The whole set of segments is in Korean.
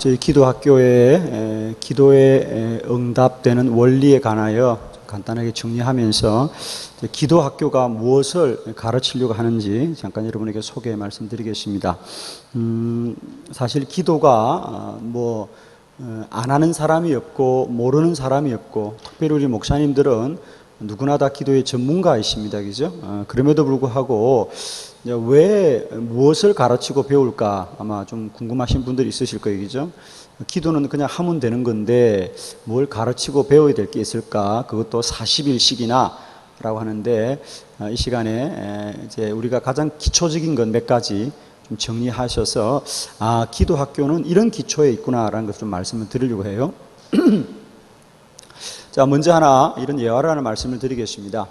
저희 기도학교의 기도에 응답되는 원리에 관하여 간단하게 정리하면서 기도학교가 무엇을 가르치려고 하는지 잠깐 여러분에게 소개 말씀드리겠습니다. 사실 기도가 안 하는 사람이 없고 모르는 사람이 없고, 특별히 우리 목사님들은 누구나 다 기도의 전문가이십니다. 그죠? 그럼에도 불구하고 왜 무엇을 가르치고 배울까 아마 좀 궁금하신 분들이 있으실 거예요. 그죠? 기도는 그냥 하면 되는 건데 뭘 가르치고 배워야 될 게 있을까? 그것도 40일씩이나 라고 하는데, 이 시간에 이제 우리가 가장 기초적인 것 몇 가지 좀 정리하셔서 기도 학교는 이런 기초에 있구나라는 것을 좀 말씀을 드리려고 해요. 자, 먼저 하나 이런 예화라는 말씀을 드리겠습니다.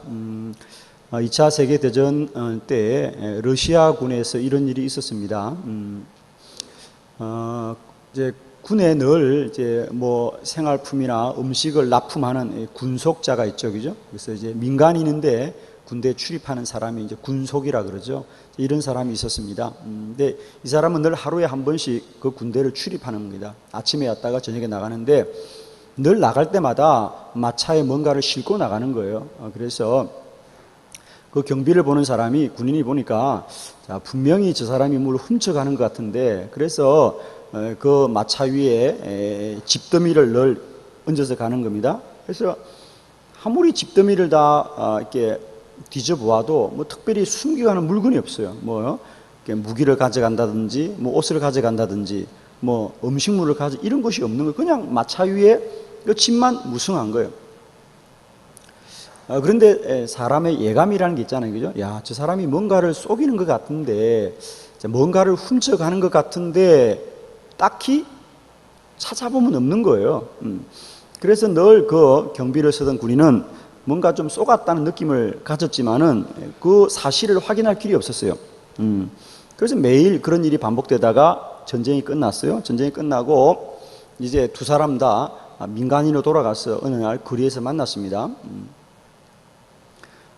2차 세계대전 때 러시아군에서 이런 일이 있었습니다. 이제 군에 늘 이제 생활품이나 음식을 납품하는 군속자가 있죠, 그죠? 그래서 이제 민간인인데 군대에 출입하는 사람이 이제 군속이라 그러죠. 이런 사람이 있었습니다. 근데 이 사람은 늘 하루에 한 번씩 그 군대를 출입하는 겁니다. 아침에 왔다가 저녁에 나가는데 늘 나갈 때마다 마차에 뭔가를 싣고 나가는 거예요. 그래서 그 경비를 보는 사람이, 군인이 보니까 분명히 저 사람이 뭘 훔쳐가는 것 같은데, 그래서 그 마차 위에 집더미를 늘 얹어서 가는 겁니다. 그래서 아무리 집더미를 다 이렇게 뒤져보아도 특별히 숨겨가는 물건이 없어요. 무기를 가져간다든지, 옷을 가져간다든지, 음식물을 이런 것이 없는 거예요. 그냥 마차 위에 그 집만 무성한 거예요. 그런데 사람의 예감이라는 게 있잖아요. 그죠? 저 사람이 뭔가를 속이는 것 같은데, 뭔가를 훔쳐가는 것 같은데, 딱히 찾아보면 없는 거예요. 그래서 늘 그 경비를 쓰던 군인은 뭔가 좀 쏘갔다는 느낌을 가졌지만은 그 사실을 확인할 길이 없었어요. 그래서 매일 그런 일이 반복되다가 전쟁이 끝났어요. 전쟁이 끝나고 이제 두 사람 다 민간인으로 돌아가서 어느 날 거리에서 만났습니다.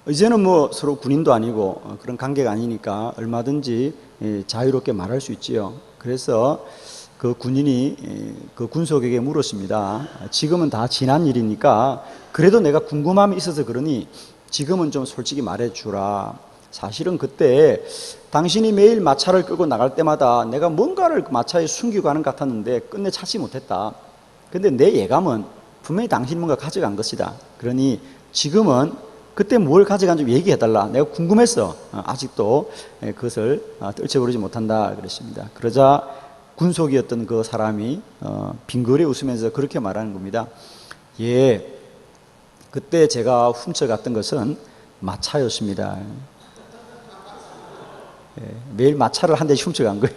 이제는 서로 군인도 아니고 그런 관계가 아니니까 얼마든지 자유롭게 말할 수 있지요. 그래서 그 군인이 그 군속에게 물었습니다. 지금은 다 지난 일이니까 그래도 내가 궁금함이 있어서 그러니 지금은 좀 솔직히 말해주라. 사실은 그때 당신이 매일 마차를 끌고 나갈 때마다 내가 뭔가를 마차에 숨기고 가는 것 같았는데 끝내 찾지 못했다. 근데 내 예감은 분명히 당신이 뭔가 가져간 것이다. 그러니 지금은 그때 뭘 가져간지 좀 얘기해달라. 내가 궁금했어. 아직도 그것을 떨쳐버리지 못한다 그랬습니다. 그러자 군속이었던 그 사람이 빙그레 웃으면서 그렇게 말하는 겁니다. 그때 제가 훔쳐갔던 것은 마차였습니다. 매일 마차를 한 대씩 훔쳐간 거예요.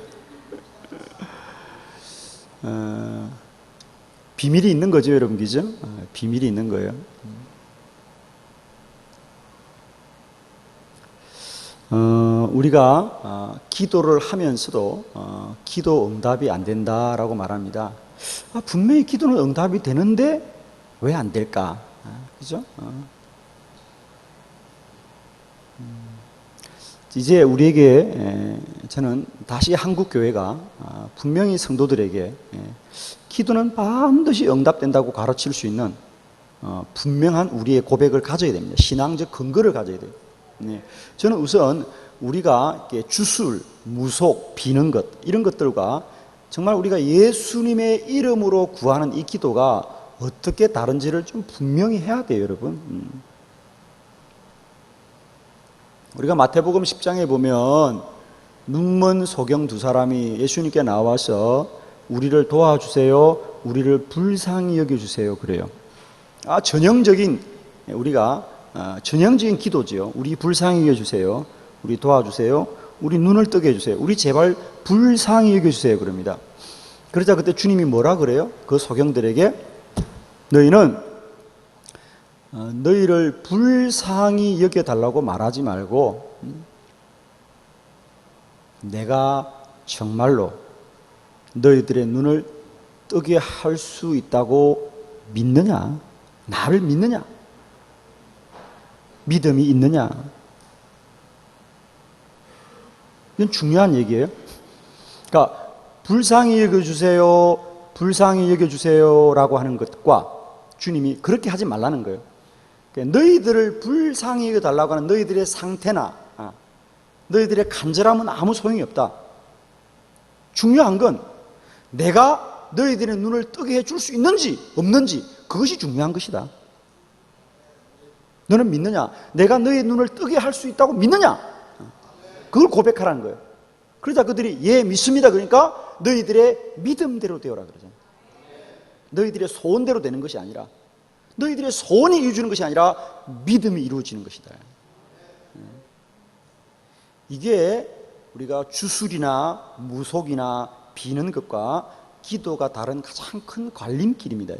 비밀이 있는 거죠, 여러분, 그죠? 비밀이 있는 거예요. 우리가 기도를 하면서도 기도 응답이 안 된다라고 말합니다. 분명히 기도는 응답이 되는데 왜 안 될까? 그죠? 이제 우리에게 저는 다시 한국 교회가 분명히 성도들에게 기도는 반드시 응답된다고 가르칠 수 있는 분명한 우리의 고백을 가져야 됩니다. 신앙적 근거를 가져야 돼요. 저는 우선 우리가 주술, 무속, 비는 것, 이런 것들과 정말 우리가 예수님의 이름으로 구하는 이 기도가 어떻게 다른지를 좀 분명히 해야 돼요, 여러분. 우리가 마태복음 10장에 보면 눈먼 소경 두 사람이 예수님께 나와서 우리를 도와주세요, 우리를 불쌍히 여겨주세요 그래요. 전형적인 기도죠. 우리 불쌍히 여겨주세요, 우리 도와주세요, 우리 눈을 뜨게 해주세요, 우리 제발 불쌍히 여겨주세요 그럽니다. 그러자 그때 주님이 뭐라 그래요? 그 소경들에게 너희는 너희를 불쌍히 여겨달라고 말하지 말고 내가 정말로 너희들의 눈을 뜨게 할 수 있다고 믿느냐? 나를 믿느냐? 믿음이 있느냐? 이건 중요한 얘기예요. 그러니까 불쌍히 여겨주세요, 불쌍히 여겨주세요라고 하는 것과 주님이 그렇게 하지 말라는 거예요. 너희들을 불쌍히 여겨달라고 하는 너희들의 상태나 너희들의 간절함은 아무 소용이 없다. 중요한 건 내가 너희들의 눈을 뜨게 해줄 수 있는지 없는지, 그것이 중요한 것이다. 너는 믿느냐? 내가 너희 눈을 뜨게 할 수 있다고 믿느냐? 그걸 고백하라는 거예요. 그러자 그들이 예 믿습니다. 그러니까 너희들의 믿음대로 되어라 그러잖아요. 너희들의 소원대로 되는 것이 아니라, 너희들의 소원이 이루어지는 것이 아니라 믿음이 이루어지는 것이다. 이게 우리가 주술이나 무속이나 비는 것과 기도가 다른 가장 큰 갈림길입니다.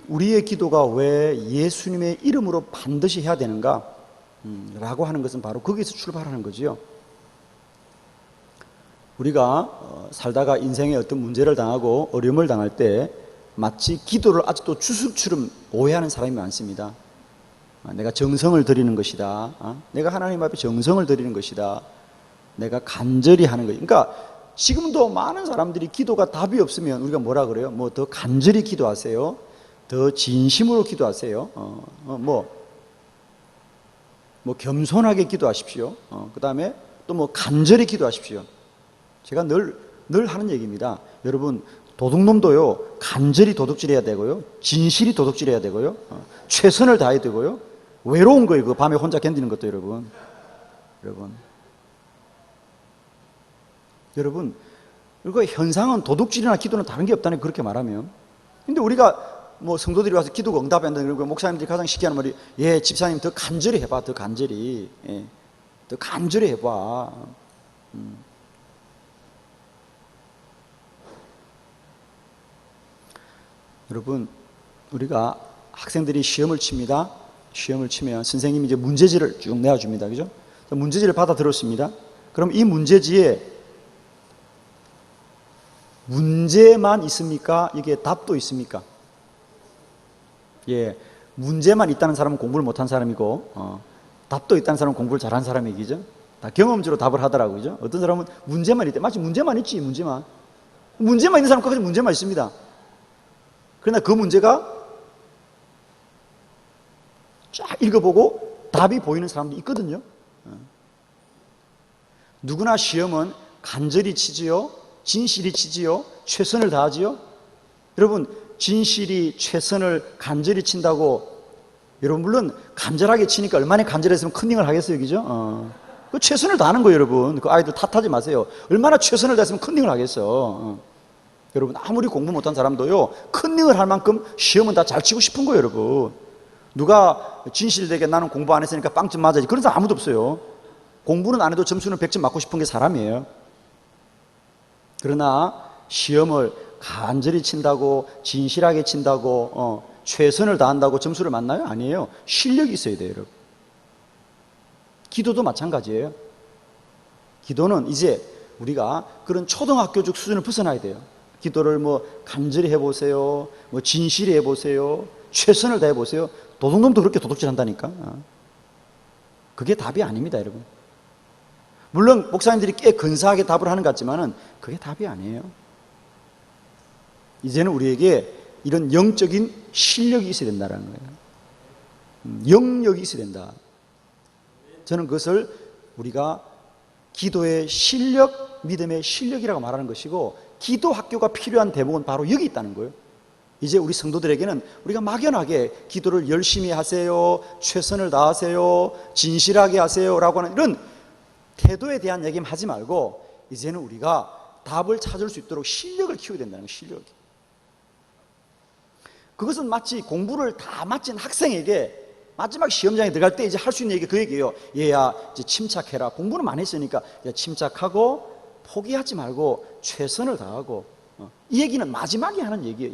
우리의 기도가 왜 예수님의 이름으로 반드시 해야 되는가? 라고 하는 것은 바로 거기에서 출발하는 거지요. 우리가 살다가 인생에 어떤 문제를 당하고 어려움을 당할 때 마치 기도를 아직도 주술처럼 오해하는 사람이 많습니다. 내가 정성을 드리는 것이다. 내가 하나님 앞에 정성을 드리는 것이다. 내가 간절히 하는 것. 그러니까 지금도 많은 사람들이 기도가 답이 없으면 우리가 뭐라 그래요? 뭐 더 간절히 기도하세요. 더 진심으로 기도하세요. 뭐 겸손하게 기도하십시오. 그 다음에 또 뭐 간절히 기도하십시오. 제가 늘 하는 얘기입니다. 여러분, 도둑놈도요, 간절히 도둑질해야 되고요, 진실이 도둑질해야 되고요, 최선을 다해야 되고요, 외로운 거예요. 그 밤에 혼자 견디는 것도 여러분, 그리고 현상은 도둑질이나 기도는 다른 게 없다니 그렇게 말하면. 근데 우리가 뭐 성도들이 와서 기도가 응답이 안 되는, 그리고 목사님들이 가장 쉽게 하는 말이, 예, 집사님 더 간절히 해봐, 더 간절히. 예, 더 간절히 해봐. 여러분, 우리가 학생들이 시험을 칩니다. 시험을 치면 선생님이 이제 문제지를 쭉 내어줍니다. 그죠? 문제지를 받아 들었습니다. 그럼 이 문제지에 문제만 있습니까? 이게 답도 있습니까? 예, 문제만 있다는 사람은 공부를 못한 사람이고, 답도 있다는 사람은 공부를 잘한 사람이죠. 다 경험적으로 답을 하더라고요. 그죠? 어떤 사람은 문제만 있대. 마치 문제만 있지, 문제만. 문제만 있는 사람은 끝까지 문제만 있습니다. 그러나 그 문제가 쫙 읽어보고 답이 보이는 사람도 있거든요. 누구나 시험은 간절히 치지요, 진실이 치지요, 최선을 다하지요. 여러분, 진실이 최선을 간절히 친다고, 여러분 물론 간절하게 치니까 얼마나 간절했으면 컨닝을 하겠어요, 그죠? 그 최선을 다하는 거예요, 여러분. 그 아이들 탓하지 마세요. 얼마나 최선을 다했으면 컨닝을 하겠어. 여러분, 아무리 공부 못한 사람도요, 컨닝을 할 만큼 시험은 다 잘 치고 싶은 거예요, 여러분. 누가 진실되게 나는 공부 안 했으니까 빵점 맞아야지, 그런 사람 아무도 없어요. 공부는 안 해도 점수는 100점 맞고 싶은 게 사람이에요. 그러나 시험을 간절히 친다고, 진실하게 친다고, 최선을 다한다고 점수를 맞나요? 아니에요. 실력이 있어야 돼요, 여러분. 기도도 마찬가지예요. 기도는 이제 우리가 그런 초등학교적 수준을 벗어나야 돼요. 기도를 뭐 간절히 해보세요, 뭐 진실히 해보세요, 최선을 다해보세요. 도둑놈도 그렇게 도둑질 한다니까. 그게 답이 아닙니다, 여러분. 물론 목사님들이 꽤 근사하게 답을 하는 것 같지만은 그게 답이 아니에요. 이제는 우리에게 이런 영적인 실력이 있어야 된다는 거예요. 영역이 있어야 된다. 저는 그것을 우리가 기도의 실력, 믿음의 실력이라고 말하는 것이고, 기도 학교가 필요한 대목은 바로 여기 있다는 거예요. 이제 우리 성도들에게는 우리가 막연하게 기도를 열심히 하세요, 최선을 다하세요, 진실하게 하세요 라고 하는 이런 태도에 대한 얘기만 하지 말고, 이제는 우리가 답을 찾을 수 있도록 실력을 키워야 된다는 거예요. 실력. 그것은 마치 공부를 다 마친 학생에게 마지막 시험장에 들어갈 때 이제 할 수 있는 얘기가 그 얘기예요. 얘야, 이제 침착해라. 공부는 많이 했으니까 침착하고 포기하지 말고 최선을 다하고. 이 얘기는 마지막에 하는 얘기예요.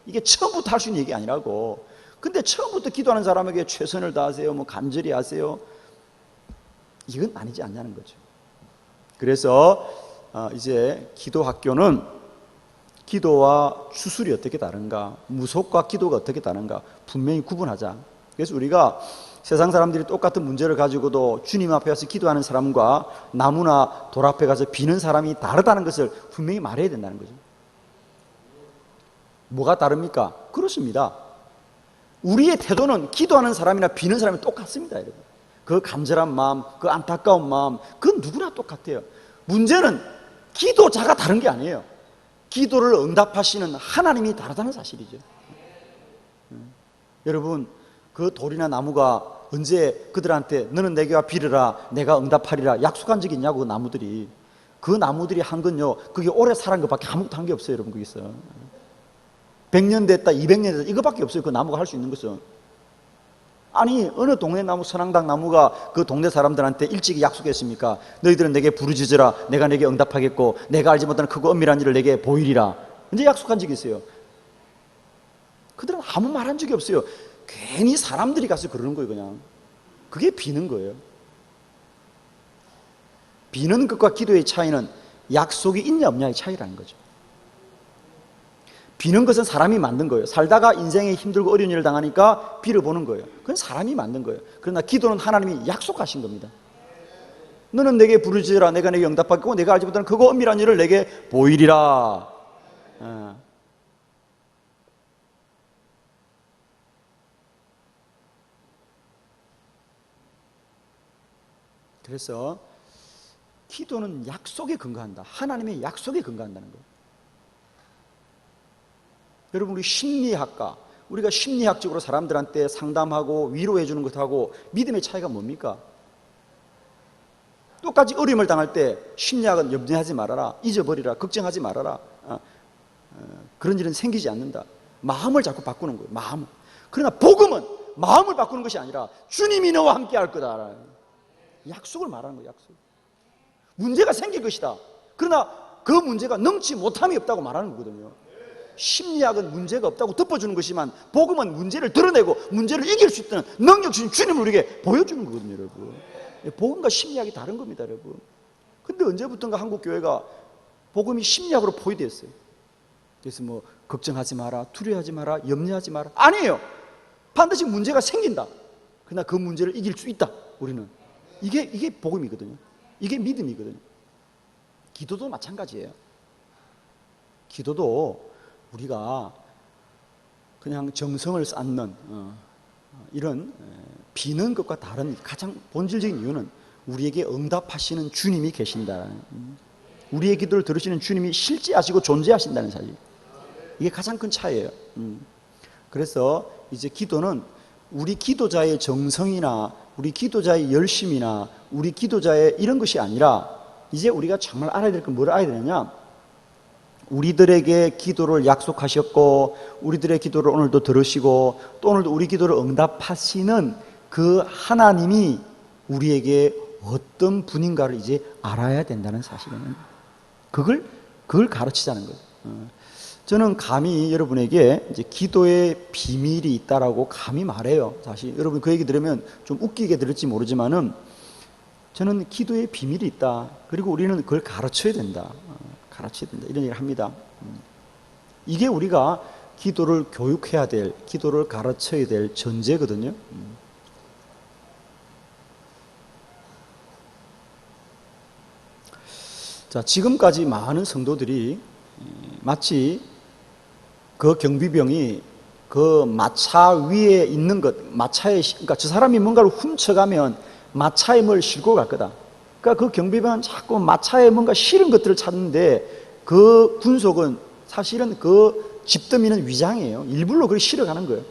이게 처음부터 할 수 있는 얘기 아니라고. 근데 처음부터 기도하는 사람에게 최선을 다하세요, 뭐 간절히 하세요, 이건 아니지 않냐는 거죠. 그래서 이제 기도 학교는 기도와 주술이 어떻게 다른가, 무속과 기도가 어떻게 다른가 분명히 구분하자. 그래서 우리가 세상 사람들이 똑같은 문제를 가지고도 주님 앞에 가서 기도하는 사람과 나무나 돌 앞에 가서 비는 사람이 다르다는 것을 분명히 말해야 된다는 거죠. 뭐가 다릅니까? 그렇습니다. 우리의 태도는 기도하는 사람이나 비는 사람이 똑같습니다, 여러분. 그 간절한 마음, 그 안타까운 마음, 그건 누구나 똑같아요. 문제는 기도자가 다른 게 아니에요. 기도를 응답하시는 하나님이 다르다는 사실이죠. 여러분, 그 돌이나 나무가 언제 그들한테 너는 내게 와 비르라 내가 응답하리라 약속한 적이 있냐고, 그 나무들이. 그 나무들이 한 건요, 그게 오래 살은 것밖에 아무것도 한 게 없어요, 여러분. 거기서 100년 됐다 200년 됐다 이거밖에 없어요, 그 나무가 할 수 있는 것은. 아니, 어느 동네 나무, 선앙당 나무가 그 동네 사람들한테 일찍이 약속했습니까? 너희들은 내게 부르짖으라 내가 내게 응답하겠고 내가 알지 못하는 크고 엄밀한 일을 내게 보이리라. 언제 약속한 적이 있어요? 그들은 아무 말 한 적이 없어요. 괜히 사람들이 가서 그러는 거예요, 그냥. 그게 비는 거예요. 비는 것과 기도의 차이는 약속이 있냐 없냐의 차이라는 거죠. 비는 것은 사람이 만든 거예요. 살다가 인생에 힘들고 어려운 일을 당하니까 비를 보는 거예요. 그건 사람이 만든 거예요. 그러나 기도는 하나님이 약속하신 겁니다. 너는 내게 부르짖으라 내가 내게 응답하겠고 내가 알지 못하는 크고 엄밀한 일을 내게 보이리라. 그래서 기도는 약속에 근거한다. 하나님의 약속에 근거한다는 거예요. 여러분, 우리 심리학과, 우리가 심리학적으로 사람들한테 상담하고 위로해 주는 것하고 믿음의 차이가 뭡니까? 똑같이 어려움을 당할 때 심리학은 염려하지 말아라, 잊어버리라, 걱정하지 말아라, 그런 일은 생기지 않는다. 마음을 자꾸 바꾸는 거예요. 마음을. 그러나 복음은 마음을 바꾸는 것이 아니라 주님이 너와 함께 할 거다. 약속을 말하는 거예요. 약속. 문제가 생길 것이다. 그러나 그 문제가 능치 못함이 없다고 말하는 거거든요. 심리학은 문제가 없다고 덮어주는 것이지만 복음은 문제를 드러내고 문제를 이길 수 있다는 능력 주신 주님을 우리에게 보여주는 거거든요, 여러분. 복음과 심리학이 다른 겁니다, 여러분. 근데 언제부턴가 한국 교회가 복음이 심리학으로 포위됐어요. 그래서 뭐 걱정하지 마라, 두려워하지 마라, 염려하지 마라. 아니에요. 반드시 문제가 생긴다. 그러나 그 문제를 이길 수 있다. 우리는 이게 복음이거든요. 이게 믿음이거든요. 기도도 마찬가지예요. 기도도 우리가 그냥 정성을 쌓는 이런 비는 것과 다른 가장 본질적인 이유는 우리에게 응답하시는 주님이 계신다. 우리의 기도를 들으시는 주님이 실제하시고 존재하신다는 사실. 이게 가장 큰 차이예요. 그래서 이제 기도는 우리 기도자의 정성이나 우리 기도자의 열심이나 우리 기도자의 이런 것이 아니라 이제 우리가 정말 알아야 될 건 뭘 알아야 되느냐? 우리들에게 기도를 약속하셨고 우리들의 기도를 오늘도 들으시고 또 오늘도 우리 기도를 응답하시는 그 하나님이 우리에게 어떤 분인가를 이제 알아야 된다는 사실은 그걸 가르치자는 거죠. 저는 감히 여러분에게 이제 기도의 비밀이 있다라고 감히 말해요. 사실 여러분 그 얘기 들으면 좀 웃기게 들을지 모르지만은 저는 기도의 비밀이 있다. 그리고 우리는 그걸 가르쳐야 된다. 가르쳐야 된다. 이런 얘기를 합니다. 이게 우리가 기도를 교육해야 될, 기도를 가르쳐야 될 전제거든요. 자, 지금까지 많은 성도들이 마치 그 경비병이 그 마차 위에 있는 것, 마차에, 그러니까 저 사람이 뭔가를 훔쳐가면 마차에 뭘 싣고 갈 거다. 그러니까 그 경비병은 자꾸 마차에 뭔가 실은 것들을 찾는데 그 군속은 사실은 그 집더미는 위장이에요. 일부러 그걸 실어가는 거예요.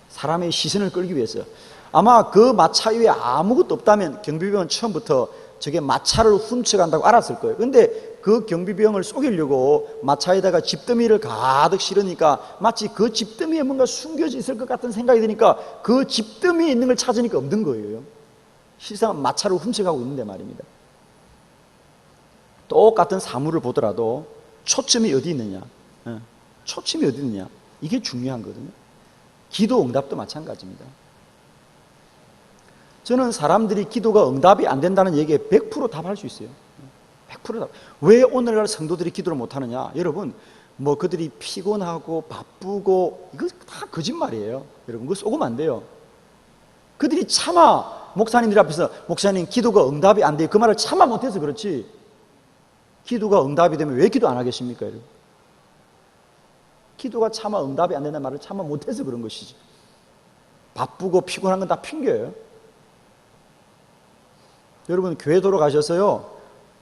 사람의 시선을 끌기 위해서. 아마 그 마차 위에 아무것도 없다면 경비병은 처음부터 저게 마차를 훔쳐간다고 알았을 거예요. 근데 그 경비병을 속이려고 마차에다가 집더미를 가득 실으니까 마치 그 집더미에 뭔가 숨겨져 있을 것 같은 생각이 드니까 그 집더미에 있는 걸 찾으니까 없는 거예요. 실상 마차를 훔쳐가고 있는데 말입니다. 똑같은 사물을 보더라도 초점이 어디 있느냐, 초점이 어디 있느냐, 이게 중요한 거거든요. 기도 응답도 마찬가지입니다. 저는 사람들이 기도가 응답이 안 된다는 얘기에 100% 답할 수 있어요. 100% 답. 왜 오늘날 성도들이 기도를 못하느냐? 여러분, 뭐 그들이 피곤하고 바쁘고 이거 다 거짓말이에요. 여러분, 그거 쏘고면 안 돼요. 그들이 차마 목사님들 앞에서 목사님 기도가 응답이 안 돼요, 그 말을 차마 못해서 그렇지, 기도가 응답이 되면 왜 기도 안 하겠습니까? 여러분? 기도가 차마 응답이 안 된다는 말을 차마 못해서 그런 것이지. 바쁘고 피곤한 건 다 핑계예요. 여러분, 교회 돌아가셔서요,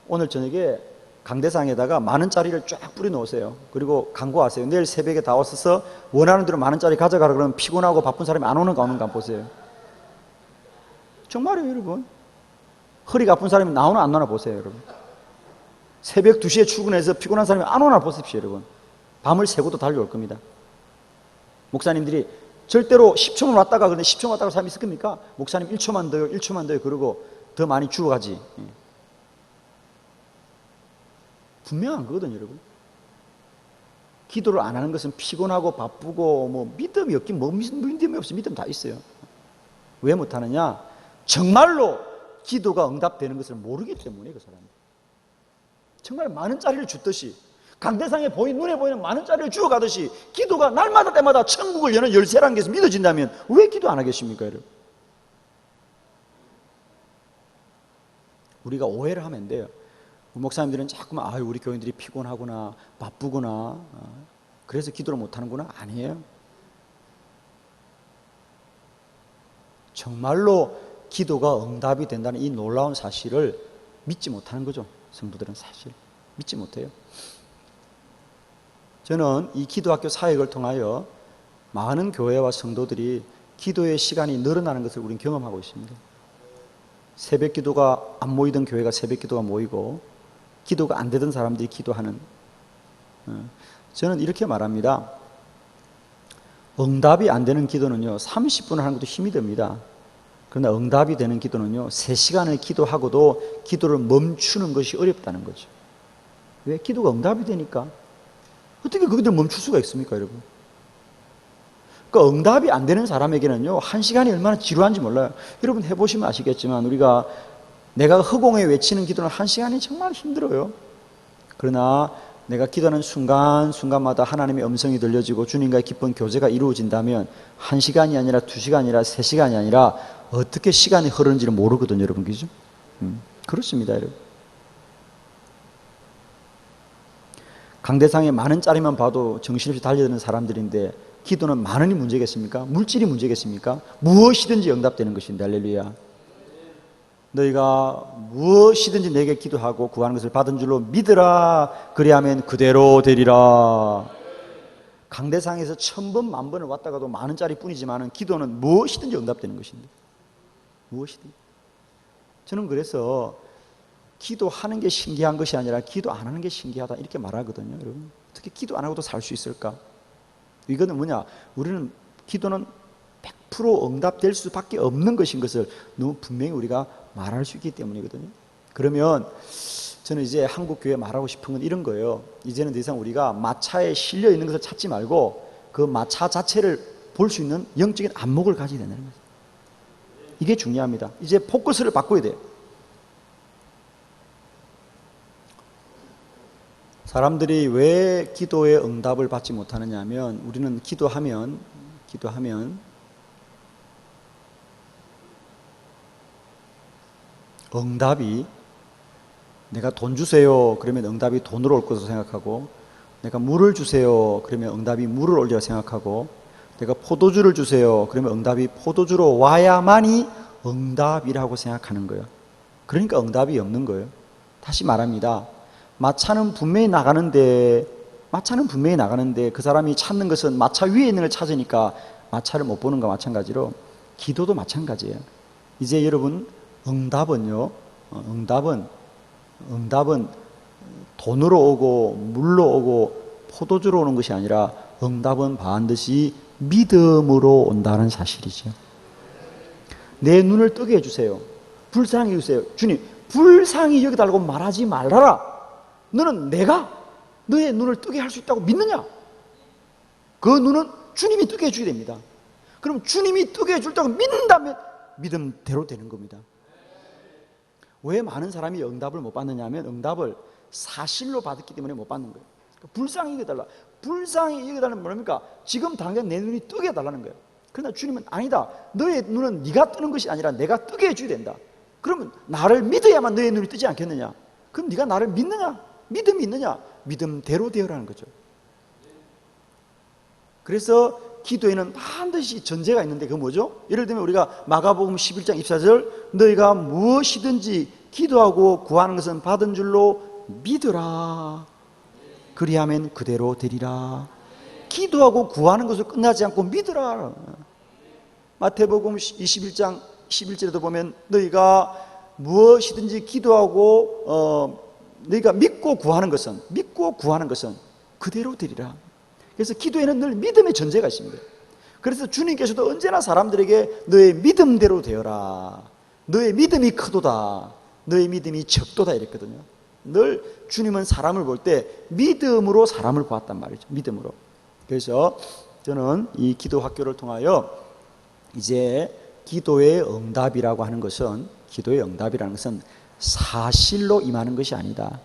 오늘 저녁에 강대상에다가 10,000원짜리를 쫙 뿌려 놓으세요. 그리고 강구하세요. 내일 새벽에 다 와서 원하는 대로 10,000원짜리 가져가라 그러면 피곤하고 바쁜 사람이 안 오는가 안 보세요. 정말이에요, 여러분. 허리가 아픈 사람이 나오나 안 나오나 보세요, 여러분. 새벽 2시에 출근해서 피곤한 사람이 안 오나 보십시오, 여러분. 밤을 새고도 달려올 겁니다. 목사님들이 절대로 10초만 왔다가, 그런데 10초 왔다가 사람이 있을 겁니까? 목사님 1초만 더요, 1초만 더요, 그러고 더 많이 죽어가지. 분명한 거거든요, 여러분. 기도를 안 하는 것은 피곤하고 바쁘고 뭐 믿음이 없긴 뭐 믿음이 없어. 믿음 다 있어요. 왜 못하느냐? 정말로 기도가 응답되는 것을 모르기 때문에. 그 사람이 정말 10,000원짜리를 줬듯이, 강대상에 눈에 보이는 10,000원짜리를 주어가듯이 기도가 날마다 때마다 천국을 여는 열쇠라는 것이 믿어진다면 왜 기도 안 하겠습니까, 여러분? 우리가 오해를 하면 안 돼요. 목사님들은 자꾸만 우리 교인들이 피곤하구나, 바쁘구나, 그래서 기도를 못하는구나. 아니에요. 정말로 기도가 응답이 된다는 이 놀라운 사실을 믿지 못하는 거죠. 성도들은 사실 믿지 못해요. 저는 이 기도학교 사역을 통하여 많은 교회와 성도들이 기도의 시간이 늘어나는 것을 우리는 경험하고 있습니다. 새벽 기도가 안 모이던 교회가 새벽 기도가 모이고, 기도가 안 되던 사람들이 기도하는. 저는 이렇게 말합니다. 응답이 안 되는 기도는요, 30분을 하는 것도 힘이 듭니다. 그러나 응답이 되는 기도는요, 3시간을 기도하고도 기도를 멈추는 것이 어렵다는 거죠. 왜? 기도가 응답이 되니까. 어떻게 그것들 멈출 수가 있습니까, 여러분? 그러니까 응답이 안 되는 사람에게는요, 1시간이 얼마나 지루한지 몰라요. 여러분 해보시면 아시겠지만, 내가 허공에 외치는 기도는 1시간이 정말 힘들어요. 그러나 내가 기도하는 순간순간마다 하나님의 음성이 들려지고 주님과의 깊은 교제가 이루어진다면 1시간이 아니라 2시간이 아니라 3시간이 아니라 어떻게 시간이 흐르는지를 모르거든요, 여러분. 그죠? 그렇습니다, 여러분. 강대상에 10,000원짜리만 봐도 정신없이 달려드는 사람들인데, 기도는 10,000원이 문제겠습니까? 물질이 문제겠습니까? 무엇이든지 응답되는 것인데. 할렐루야. 너희가 무엇이든지 내게 기도하고 구하는 것을 받은 줄로 믿으라. 그리하면 그대로 되리라. 강대상에서 1,000번, 10,000번을 왔다가도 10,000원짜리 뿐이지만 기도는 무엇이든지 응답되는 것인데. 무엇이든. 저는 그래서 기도하는 게 신기한 것이 아니라 기도 안 하는 게 신기하다, 이렇게 말하거든요. 여러분, 어떻게 기도 안 하고도 살 수 있을까? 이거는 뭐냐? 우리는 기도는 100% 응답될 수밖에 없는 것인 것을 너무 분명히 우리가 말할 수 있기 때문이거든요. 그러면 저는 이제 한국 교회에 말하고 싶은 건 이런 거예요. 이제는 더 이상 우리가 마차에 실려 있는 것을 찾지 말고 그 마차 자체를 볼 수 있는 영적인 안목을 가져야 된다는 거죠. 이게 중요합니다. 이제 포커스를 바꿔야 돼요. 사람들이 왜 기도의 응답을 받지 못하느냐 하면, 우리는 기도하면 응답이, 내가 돈 주세요 그러면 응답이 돈으로 올 것으로 생각하고, 내가 물을 주세요 그러면 응답이 물을 올리라 생각하고, 내가 포도주를 주세요 그러면 응답이 포도주로 와야만이 응답이라고 생각하는 거예요. 그러니까 응답이 없는 거예요. 다시 말합니다. 마차는 분명히 나가는데 그 사람이 찾는 것은 마차 위에 있는 걸 찾으니까 마차를 못 보는 것과 마찬가지로 기도도 마찬가지예요. 이제 여러분, 응답은 돈으로 오고 물로 오고 포도주로 오는 것이 아니라 응답은 반드시 믿음으로 온다는 사실이죠. 내 눈을 뜨게 해주세요. 불쌍히 해주세요. 주님, 불쌍히 여기달라고 말하지 말아라. 너는 내가 너의 눈을 뜨게 할 수 있다고 믿느냐? 그 눈은 주님이 뜨게 해줘야 됩니다. 그럼 주님이 뜨게 해줄 다고 믿는다면 믿음대로 되는 겁니다. 왜 많은 사람이 응답을 못 받느냐 하면, 응답을 사실로 받았기 때문에 못 받는 거예요. 그러니까 불쌍히 여겨달라. 불쌍히 여겨달라는 뭡니까? 지금 당장 내 눈이 뜨게 해달라는 거예요. 그러나 주님은 아니다. 너의 눈은 네가 뜨는 것이 아니라 내가 뜨게 해줘야 된다. 그러면 나를 믿어야만 너의 눈이 뜨지 않겠느냐? 그럼 네가 나를 믿느냐? 믿음이 있느냐? 믿음대로 되어라는 거죠. 그래서 기도에는 반드시 전제가 있는데 그게 뭐죠? 예를 들면 우리가 마가복음 11장 24절 너희가 무엇이든지 기도하고 구하는 것은 받은 줄로 믿으라. 그리하면 그대로 되리라. 기도하고 구하는 것을 끝나지 않고 믿으라. 마태복음 21장 11절에도 보면 너희가 무엇이든지 기도하고 너희가 믿고 구하는 것은 그대로 되리라. 그래서 기도에는 늘 믿음의 전제가 있습니다. 그래서 주님께서도 언제나 사람들에게 너의 믿음대로 되어라. 너의 믿음이 크도다. 너의 믿음이 적도다 이랬거든요. 늘 주님은 사람을 볼 때 믿음으로 사람을 보았단 말이죠. 믿음으로. 그래서 저는 이 기도 학교를 통하여 이제 기도의 응답이라고 하는 것은 기도의 응답이라는 것은 사실로 임하는 것이 아니다.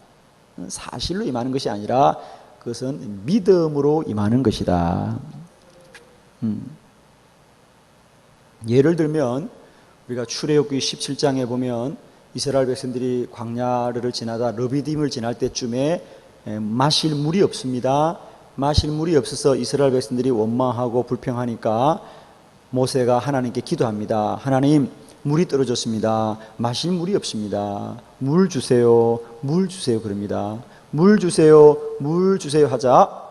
사실로 임하는 것이 아니라 그것은 믿음으로 임하는 것이다. 예를 들면 우리가 출애굽기 17장에 보면 이스라엘 백성들이 광야를 지나다 르비딤을 지날 때쯤에 마실 물이 없습니다. 마실 물이 없어서 이스라엘 백성들이 원망하고 불평하니까 모세가 하나님께 기도합니다. 하나님, 물이 떨어졌습니다. 마실 물이 없습니다. 물 주세요. 물 주세요. 그럽니다. 물 주세요. 물 주세요 하자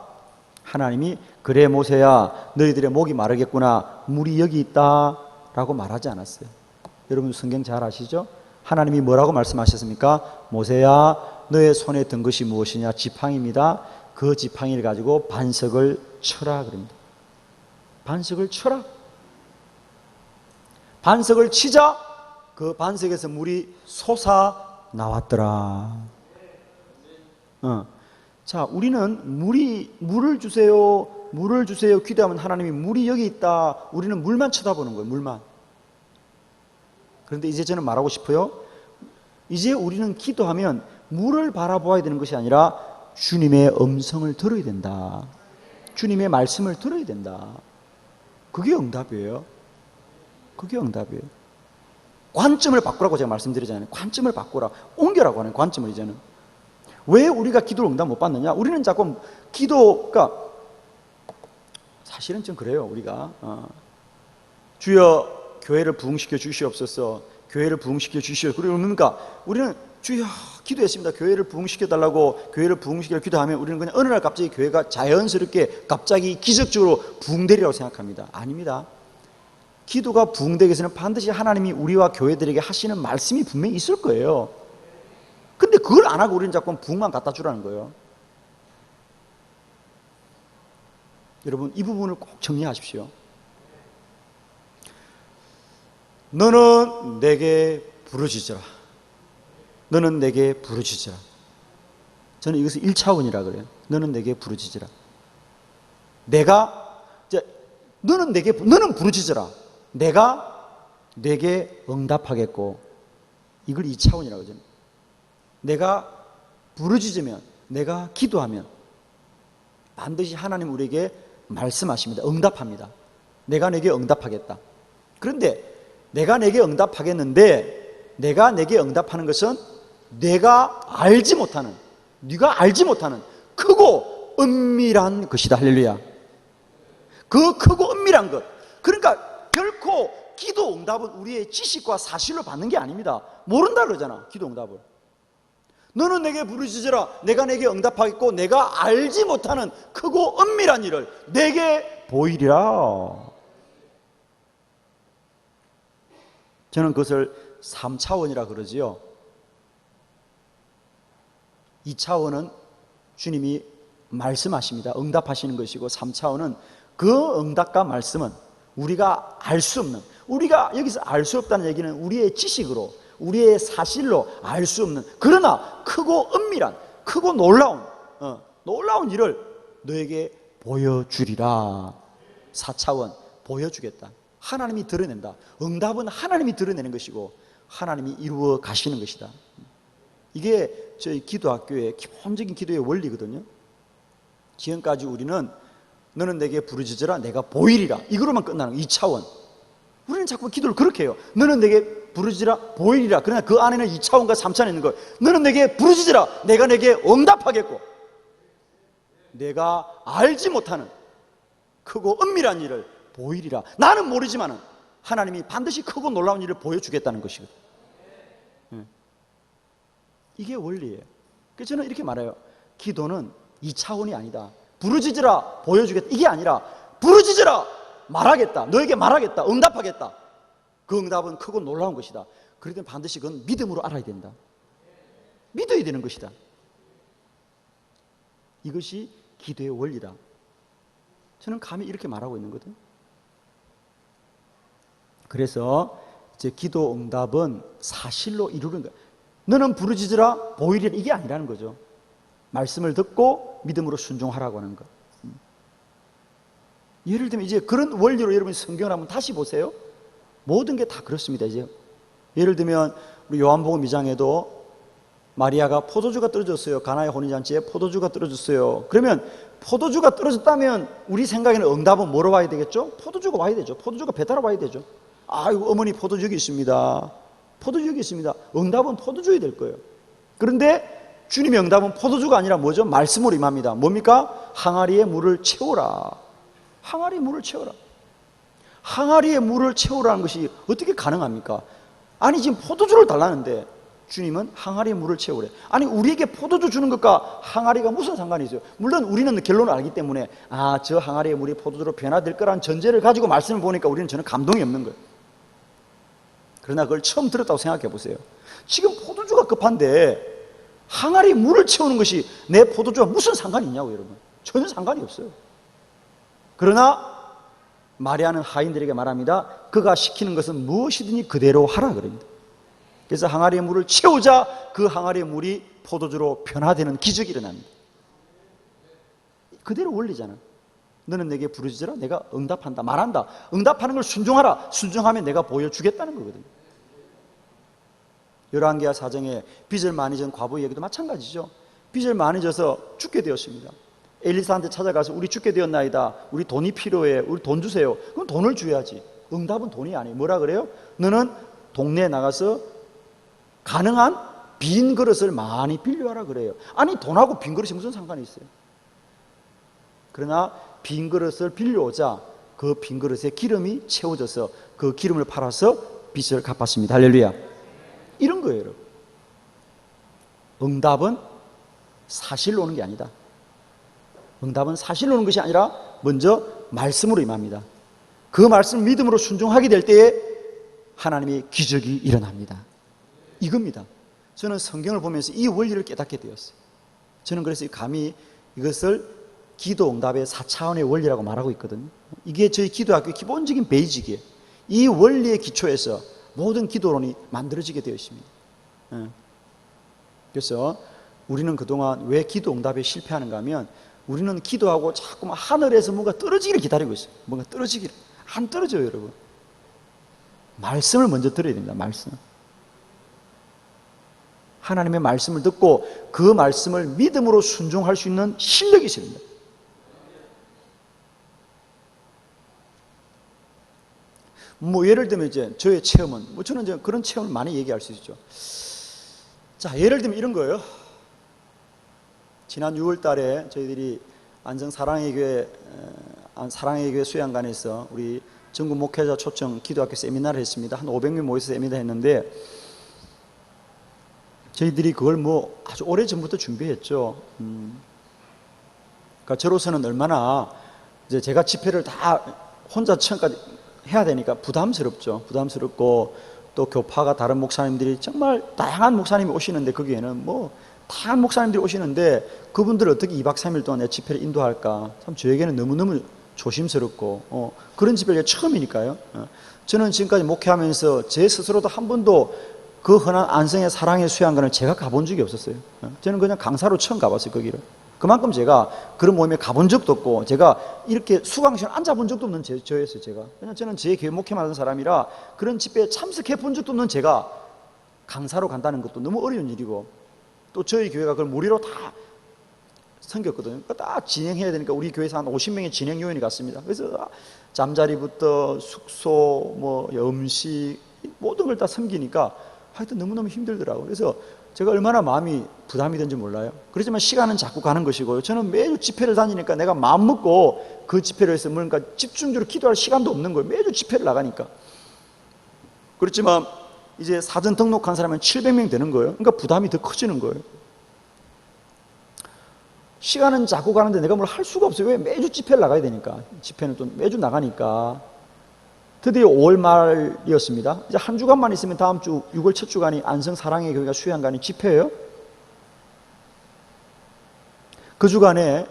하나님이 그래 모세야 너희들의 목이 마르겠구나. 물이 여기 있다 라고 말하지 않았어요. 여러분 성경 잘 아시죠? 하나님이 뭐라고 말씀하셨습니까? 모세야 너의 손에 든 것이 무엇이냐? 지팡이입니다. 그 지팡이를 가지고 반석을 쳐라 그럽니다. 반석을 쳐라. 반석을 치자 그 반석에서 물이 솟아 나왔더라. 자, 우리는 물을 주세요 기도하면 하나님이 물이 여기 있다. 우리는 물만 쳐다보는 거예요. 물만. 그런데 이제 저는 말하고 싶어요. 이제 우리는 기도하면 물을 바라보아야 되는 것이 아니라 주님의 음성을 들어야 된다. 주님의 말씀을 들어야 된다. 그게 응답이에요. 그게 응답이에요. 관점을 바꾸라고 제가 말씀드리잖아요. 관점을 바꾸라. 옮겨라고 하는 관점을 이제는. 왜 우리가 기도를 응답 못 받느냐? 우리는 자꾸 기도가 사실은 좀 그래요. 우리가 주여 교회를 부흥시켜 주시옵소서. 교회를 부흥시켜 주시옵소서. 그러니까 우리는 주여 기도했습니다. 교회를 부흥시켜 달라고 교회를 부흥시켜 기도하면 우리는 그냥 어느 날 갑자기 교회가 자연스럽게 갑자기 기적적으로 부흥되리라고 생각합니다. 아닙니다. 기도가 부흥되기 위해서는 반드시 하나님이 우리와 교회들에게 하시는 말씀이 분명히 있을 거예요. 근데 그걸 안 하고 우리는 자꾸 부흥만 갖다 주라는 거예요. 여러분 이 부분을 꼭 정리하십시오. 너는 내게 부르짖으라. 너는 내게 부르짖으라. 저는 이것을 1차원이라 그래요. 너는 내게 부르짖으라. 너는 부르짖으라. 내가 내게 응답하겠고, 이걸 2차원이라고 하죠. 내가 부르짖으면, 내가 기도하면 반드시 하나님 우리에게 말씀하십니다. 응답합니다. 내가 내게 응답하겠다. 그런데 내가 내게 응답하겠는데, 내가 내게 응답하는 것은 내가 알지 못하는, 네가 알지 못하는 크고 은밀한 것이다. 할렐루야. 그 크고 은밀한 것. 그러니까 결코 기도 응답은 우리의 지식과 사실로 받는 게 아닙니다. 모른다 그러잖아, 기도 응답을. 너는 내게 부르짖으라. 내가 내게 응답하겠고, 내가 알지 못하는 크고 은밀한 일을 내게 보이리라. 저는 그것을 3차원이라 그러지요. 2차원은 주님이 말씀하십니다. 응답하시는 것이고, 3차원은 그 응답과 말씀은 우리가 알 수 없는, 우리가 여기서 알 수 없다는 얘기는 우리의 지식으로, 우리의 사실로 알 수 없는, 그러나 크고 은밀한, 크고 놀라운 일을 너에게 보여주리라. 4차원, 보여주겠다. 하나님이 드러낸다. 응답은 하나님이 드러내는 것이고 하나님이 이루어 가시는 것이다. 이게 저희 기도학교의 기본적인 기도의 원리거든요. 지금까지 우리는 너는 내게 부르짖으라 내가 보이리라. 이거로만 끝나는 거예요. 2차원. 우리는 자꾸 기도를 그렇게 해요. 너는 내게 부르짖으라 보이리라. 그러나 그 안에는 2차원과 3차원이 있는 거예요. 너는 내게 부르짖으라 내가 내게 응답하겠고, 내가 알지 못하는 크고 은밀한 일을 보이리라. 나는 모르지만은 하나님이 반드시 크고 놀라운 일을 보여주겠다는 것이거든요. 이게 원리예요. 그래서 저는 이렇게 말해요. 기도는 2차원이 아니다. 부르짖으라 보여주겠다 이게 아니라 부르짖으라 말하겠다, 너에게 말하겠다, 응답하겠다. 그 응답은 크고 놀라운 것이다. 그럴 땐 반드시 그건 믿음으로 알아야 된다. 믿어야 되는 것이다. 이것이 기도의 원리다. 저는 감히 이렇게 말하고 있는 거거든요. 그래서 이제 기도 응답은 사실로 이루는 거예요. 너는 부르짖으라 보이리라 이게 아니라는 거죠. 말씀을 듣고 믿음으로 순종하라고 하는 것. 예를 들면 이제 그런 원리로 여러분이 성경을 한번 다시 보세요. 모든 게 다 그렇습니다. 이제 예를 들면 우리 요한복음 2장에도 마리아가 포도주가 떨어졌어요. 가나의 혼인잔치에 포도주가 떨어졌어요. 그러면 포도주가 떨어졌다면 우리 생각에는 응답은 뭐로 와야 되겠죠? 포도주가 와야 되죠. 포도주가 배달로 와야 되죠. 아이고 어머니 포도주 여기 있습니다. 포도주 여기 있습니다. 응답은 포도주여야 될 거예요. 그런데 주님의 응답은 포도주가 아니라 뭐죠? 말씀으로 임합니다. 뭡니까? 항아리에 물을 채우라. 항아리에 물을 채우라. 항아리에 물을 채우라는 것이 어떻게 가능합니까? 아니 지금 포도주를 달라는데 주님은 항아리에 물을 채우래. 아니 우리에게 포도주 주는 것과 항아리가 무슨 상관이 있어요? 물론 우리는 결론을 알기 때문에 저 항아리의 물이 포도주로 변화될 거라는 전제를 가지고 말씀을 보니까 우리는 저는 감동이 없는 거예요. 그러나 그걸 처음 들었다고 생각해 보세요. 지금 포도주가 급한데 항아리에 물을 채우는 것이 내 포도주와 무슨 상관이 있냐고 여러분. 전혀 상관이 없어요. 그러나 마리아는 하인들에게 말합니다. 그가 시키는 것은 무엇이든지 그대로 하라 그럽니다. 그래서 항아리의 물을 채우자 그 항아리의 물이 포도주로 변화되는 기적이 일어납니다. 그대로 원리잖아. 너는 내게 부르짖으라 내가 응답한다. 말한다. 응답하는 걸 순종하라. 순종하면 내가 보여주겠다는 거거든요. 열왕기하 사정에 빚을 많이 진 과부 얘기도 마찬가지죠. 빚을 많이 져서 죽게 되었습니다. 엘리사한테 찾아가서 우리 죽게 되었나이다. 우리 돈이 필요해. 우리 돈 주세요. 그럼 돈을 줘야지. 응답은 돈이 아니에요. 뭐라 그래요? 너는 동네에 나가서 가능한 빈 그릇을 많이 빌려와라 그래요. 아니 돈하고 빈 그릇이 무슨 상관이 있어요? 그러나 빈 그릇을 빌려오자 그 빈 그릇에 기름이 채워져서 그 기름을 팔아서 빚을 갚았습니다. 할렐루야. 이런 거예요 여러분. 응답은 사실로 오는 게 아니다. 응답은 사실로 오는 것이 아니라 먼저 말씀으로 임합니다. 그 말씀 믿음으로 순종하게 될 때에 하나님의 기적이 일어납니다. 이겁니다. 저는 성경을 보면서 이 원리를 깨닫게 되었어요. 저는 그래서 감히 이것을 기도 응답의 4차원의 원리라고 말하고 있거든요. 이게 저희 기도학교의 기본적인 베이직이에요. 이 원리의 기초에서 모든 기도론이 만들어지게 되어 있습니다. 그래서 우리는 그동안 왜 기도 응답에 실패하는가 하면 우리는 기도하고 자꾸만 하늘에서 뭔가 떨어지기를 기다리고 있어요. 뭔가 떨어지기를. 안 떨어져요 여러분. 말씀을 먼저 들어야 됩니다. 말씀. 하나님의 말씀을 듣고 그 말씀을 믿음으로 순종할 수 있는 실력이 있습니다. 뭐 예를 들면 이제 저의 체험은 저는 이제 그런 체험을 많이 얘기할 수 있죠. 자, 예를 들면 이런 거예요. 지난 6월 달에 저희들이 안성 사랑의 교회 수양관에서 우리 전국 목회자 초청 기도학교 세미나를 했습니다. 한 500명 모여서 세미나 했는데 저희들이 그걸 뭐 아주 오래 전부터 준비했죠. 그러니까 저로서는 얼마나 이제 제가 집회를 다 혼자 처음까지 해야 되니까 부담스럽죠. 부담스럽고 또 교파가 다른 목사님들이 정말 다양한 목사님이 오시는데 거기에는 뭐 다양한 목사님들이 오시는데 그분들 어떻게 2박 3일 동안 내 집회를 인도할까 참 저에게는 너무너무 조심스럽고 그런 집회가 처음이니까요. 저는 지금까지 목회하면서 제 스스로도 한 번도 그 흔한 안성의 사랑의 수양관을 제가 가본 적이 없었어요. 저는 그냥 강사로 처음 가봤어요. 거기를. 그만큼 제가 그런 모임에 가본 적도 없고 제가 이렇게 수강시간 앉아본 적도 없는 저였어요. 제가. 그냥 저는 제 교회 목회만 하는 사람이라 그런 집회에 참석해 본 적도 없는 제가 강사로 간다는 것도 너무 어려운 일이고 또 저희 교회가 그걸 무료로 다 생겼거든요. 다 진행해야 되니까 우리 교회에서 한 50명의 진행 요원이 갔습니다. 그래서 잠자리부터 숙소, 뭐 음식 모든 걸 다 섬기니까 하여튼 너무너무 힘들더라고요. 그래서 제가 얼마나 마음이 부담이 된지 몰라요. 그렇지만 시간은 자꾸 가는 것이고요. 저는 매주 집회를 다니니까 내가 마음 먹고 그 집회를 해서 뭔가 집중적으로 기도할 시간도 없는 거예요. 매주 집회를 나가니까. 그렇지만 이제 사전 등록한 사람은 700명 되는 거예요. 그러니까 부담이 더 커지는 거예요. 시간은 자꾸 가는데 내가 뭘 할 수가 없어요. 왜? 매주 집회를 나가야 되니까. 집회는 또 매주 나가니까. 드디어 5월 말이었습니다. 이제 한 주간만 있으면 다음 주 6월 첫 주간이 안성 사랑의 교회가 수양간이 집회예요. 그 주간에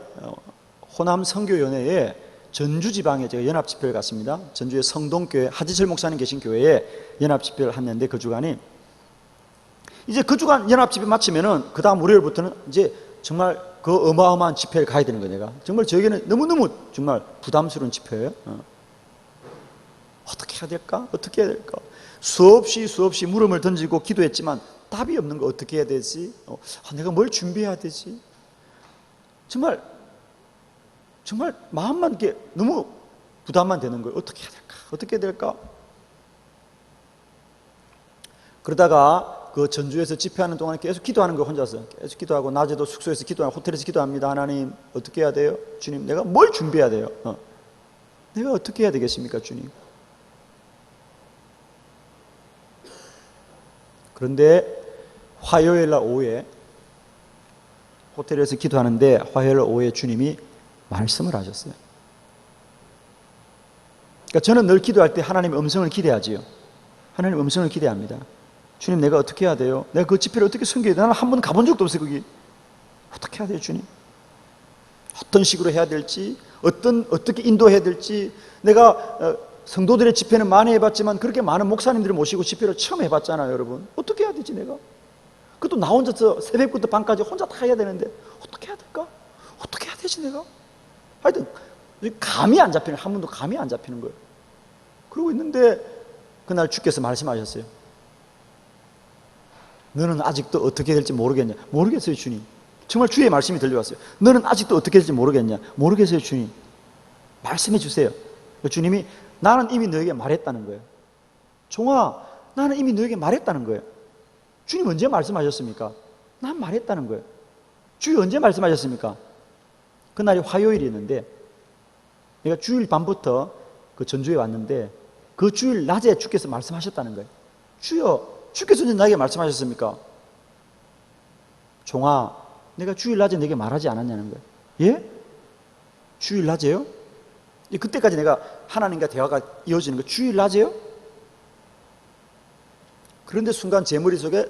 호남 선교연회에 전주 지방에 제가 연합 집회를 갔습니다. 전주의 성동교회 하지철 목사님 계신 교회에 연합 집회를 했는데 그 주간이 이제 그 주간 연합 집회 마치면은 그 다음 월요일부터는 이제 정말 그 어마어마한 집회를 가야 되는 거예요. 내가 정말 저에게는 너무너무 정말 부담스러운 집회예요. 어떻게 해야 될까? 어떻게 해야 될까? 수없이 물음을 던지고 기도했지만 답이 없는 거 어떻게 해야 되지? 내가 뭘 준비해야 되지? 정말 마음만 이렇게 너무 부담만 되는 거예요. 어떻게 해야 될까? 어떻게 해야 될까? 그러다가 그 전주에서 집회하는 동안에 계속 기도하는 거예요. 혼자서 계속 기도하고 낮에도 숙소에서 기도하고 호텔에서 기도합니다. 하나님 어떻게 해야 돼요? 주님 내가 뭘 준비해야 돼요? 내가 어떻게 해야 되겠습니까? 주님. 그런데 화요일 날 오후에 호텔에서 기도하는데 화요일 오후에 주님이 말씀을 하셨어요. 그러니까 저는 늘 기도할 때 하나님의 음성을 기대하지요. 하나님의 음성을 기대합니다. 주님 내가 어떻게 해야 돼요? 내가 그 집회를 어떻게 섬겨야 돼요? 나는 한 번도 가본 적도 없어요. 거기 어떻게 해야 돼요? 주님 어떤 식으로 해야 될지 어떻게 인도해야 될지 내가 성도들의 집회는 많이 해봤지만 그렇게 많은 목사님들을 모시고 집회를 처음 해봤잖아요. 여러분 어떻게 해야 되지 내가? 그것도 나 혼자서 새벽부터 밤까지 혼자 다 해야 되는데 어떻게 해야 될까? 어떻게 해야 되지 내가? 하여튼 감이 안 잡히는 한 번도 감이 안 잡히는 거예요. 그러고 있는데 그날 주께서 말씀하셨어요. 너는 아직도 어떻게 될지 모르겠냐? 모르겠어요 주님. 정말 주의 말씀이 들려왔어요. 너는 아직도 어떻게 될지 모르겠냐? 모르겠어요 주님. 말씀해 주세요. 주님이 나는 이미 너에게 말했다는 거예요. 종아 나는 이미 너에게 말했다는 거예요. 주님 언제 말씀하셨습니까? 난 말했다는 거예요. 주님 언제 말씀하셨습니까? 그날이 화요일이었는데 내가 주일 밤부터 그 전주에 왔는데 그 주일 낮에 주께서 말씀하셨다는 거예요. 주여 주께서 언제 나에게 말씀하셨습니까? 종아 내가 주일 낮에 내게 말하지 않았냐는 거예요. 예? 주일 낮에요? 그때까지 내가 하나님과 대화가 이어지는 거 주일 낮에요? 그런데 순간 제 머릿속에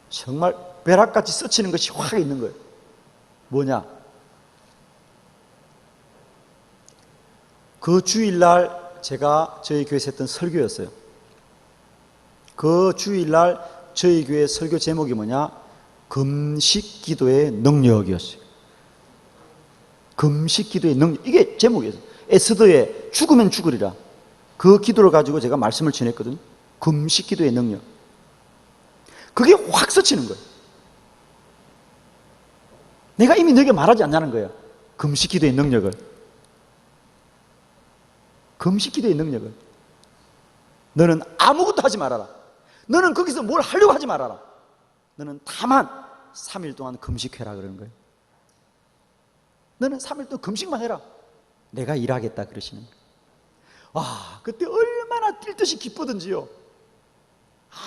정말 벼락같이 스치는 것이 확 있는 거예요. 뭐냐? 그 주일날 제가 저희 교회에서 했던 설교였어요. 그 주일날 저희 교회 설교 제목이 뭐냐? 금식 기도의 능력이었어요. 금식 기도의 능력. 이게 제목이었어요. 에스더의 죽으면 죽으리라. 그 기도를 가지고 제가 말씀을 전했거든요. 금식 기도의 능력. 그게 확 스치는 거예요. 내가 이미 너에게 말하지 않냐는 거예요. 금식 기도의 능력을. 금식 기도의 능력을. 너는 아무것도 하지 말아라. 너는 거기서 뭘 하려고 하지 말아라. 너는 다만 3일 동안 금식해라 그러는 거예요. 너는 3일 동안 금식만 해라. 내가 일하겠다 그러시는 거예요. 와, 그때 얼마나 뛸 듯이 기쁘던지요.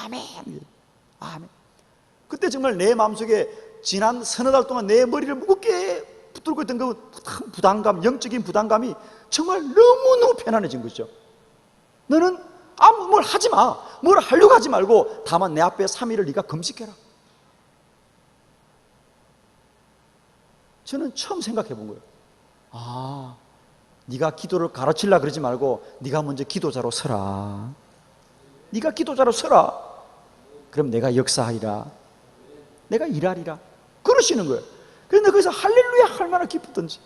아멘. 아멘. 그때 정말 내 마음속에 지난 서너 달 동안 내 머리를 무겁게 붙들고 있던 그 부담감, 영적인 부담감이 정말 너무너무 편안해진 거죠. 너는 아무 뭘 하지 마. 뭘 하려고 하지 말고 다만 내 앞에 3일을 네가 금식해라. 저는 처음 생각해 본 거예요. 아, 네가 기도를 가르치려고 그러지 말고 네가 먼저 기도자로 서라. 네가 기도자로 서라. 그럼 내가 역사하리라. 내가 일하리라. 그러시는 거예요. 그런데 거기서 할렐루야 얼마나 기쁘던지.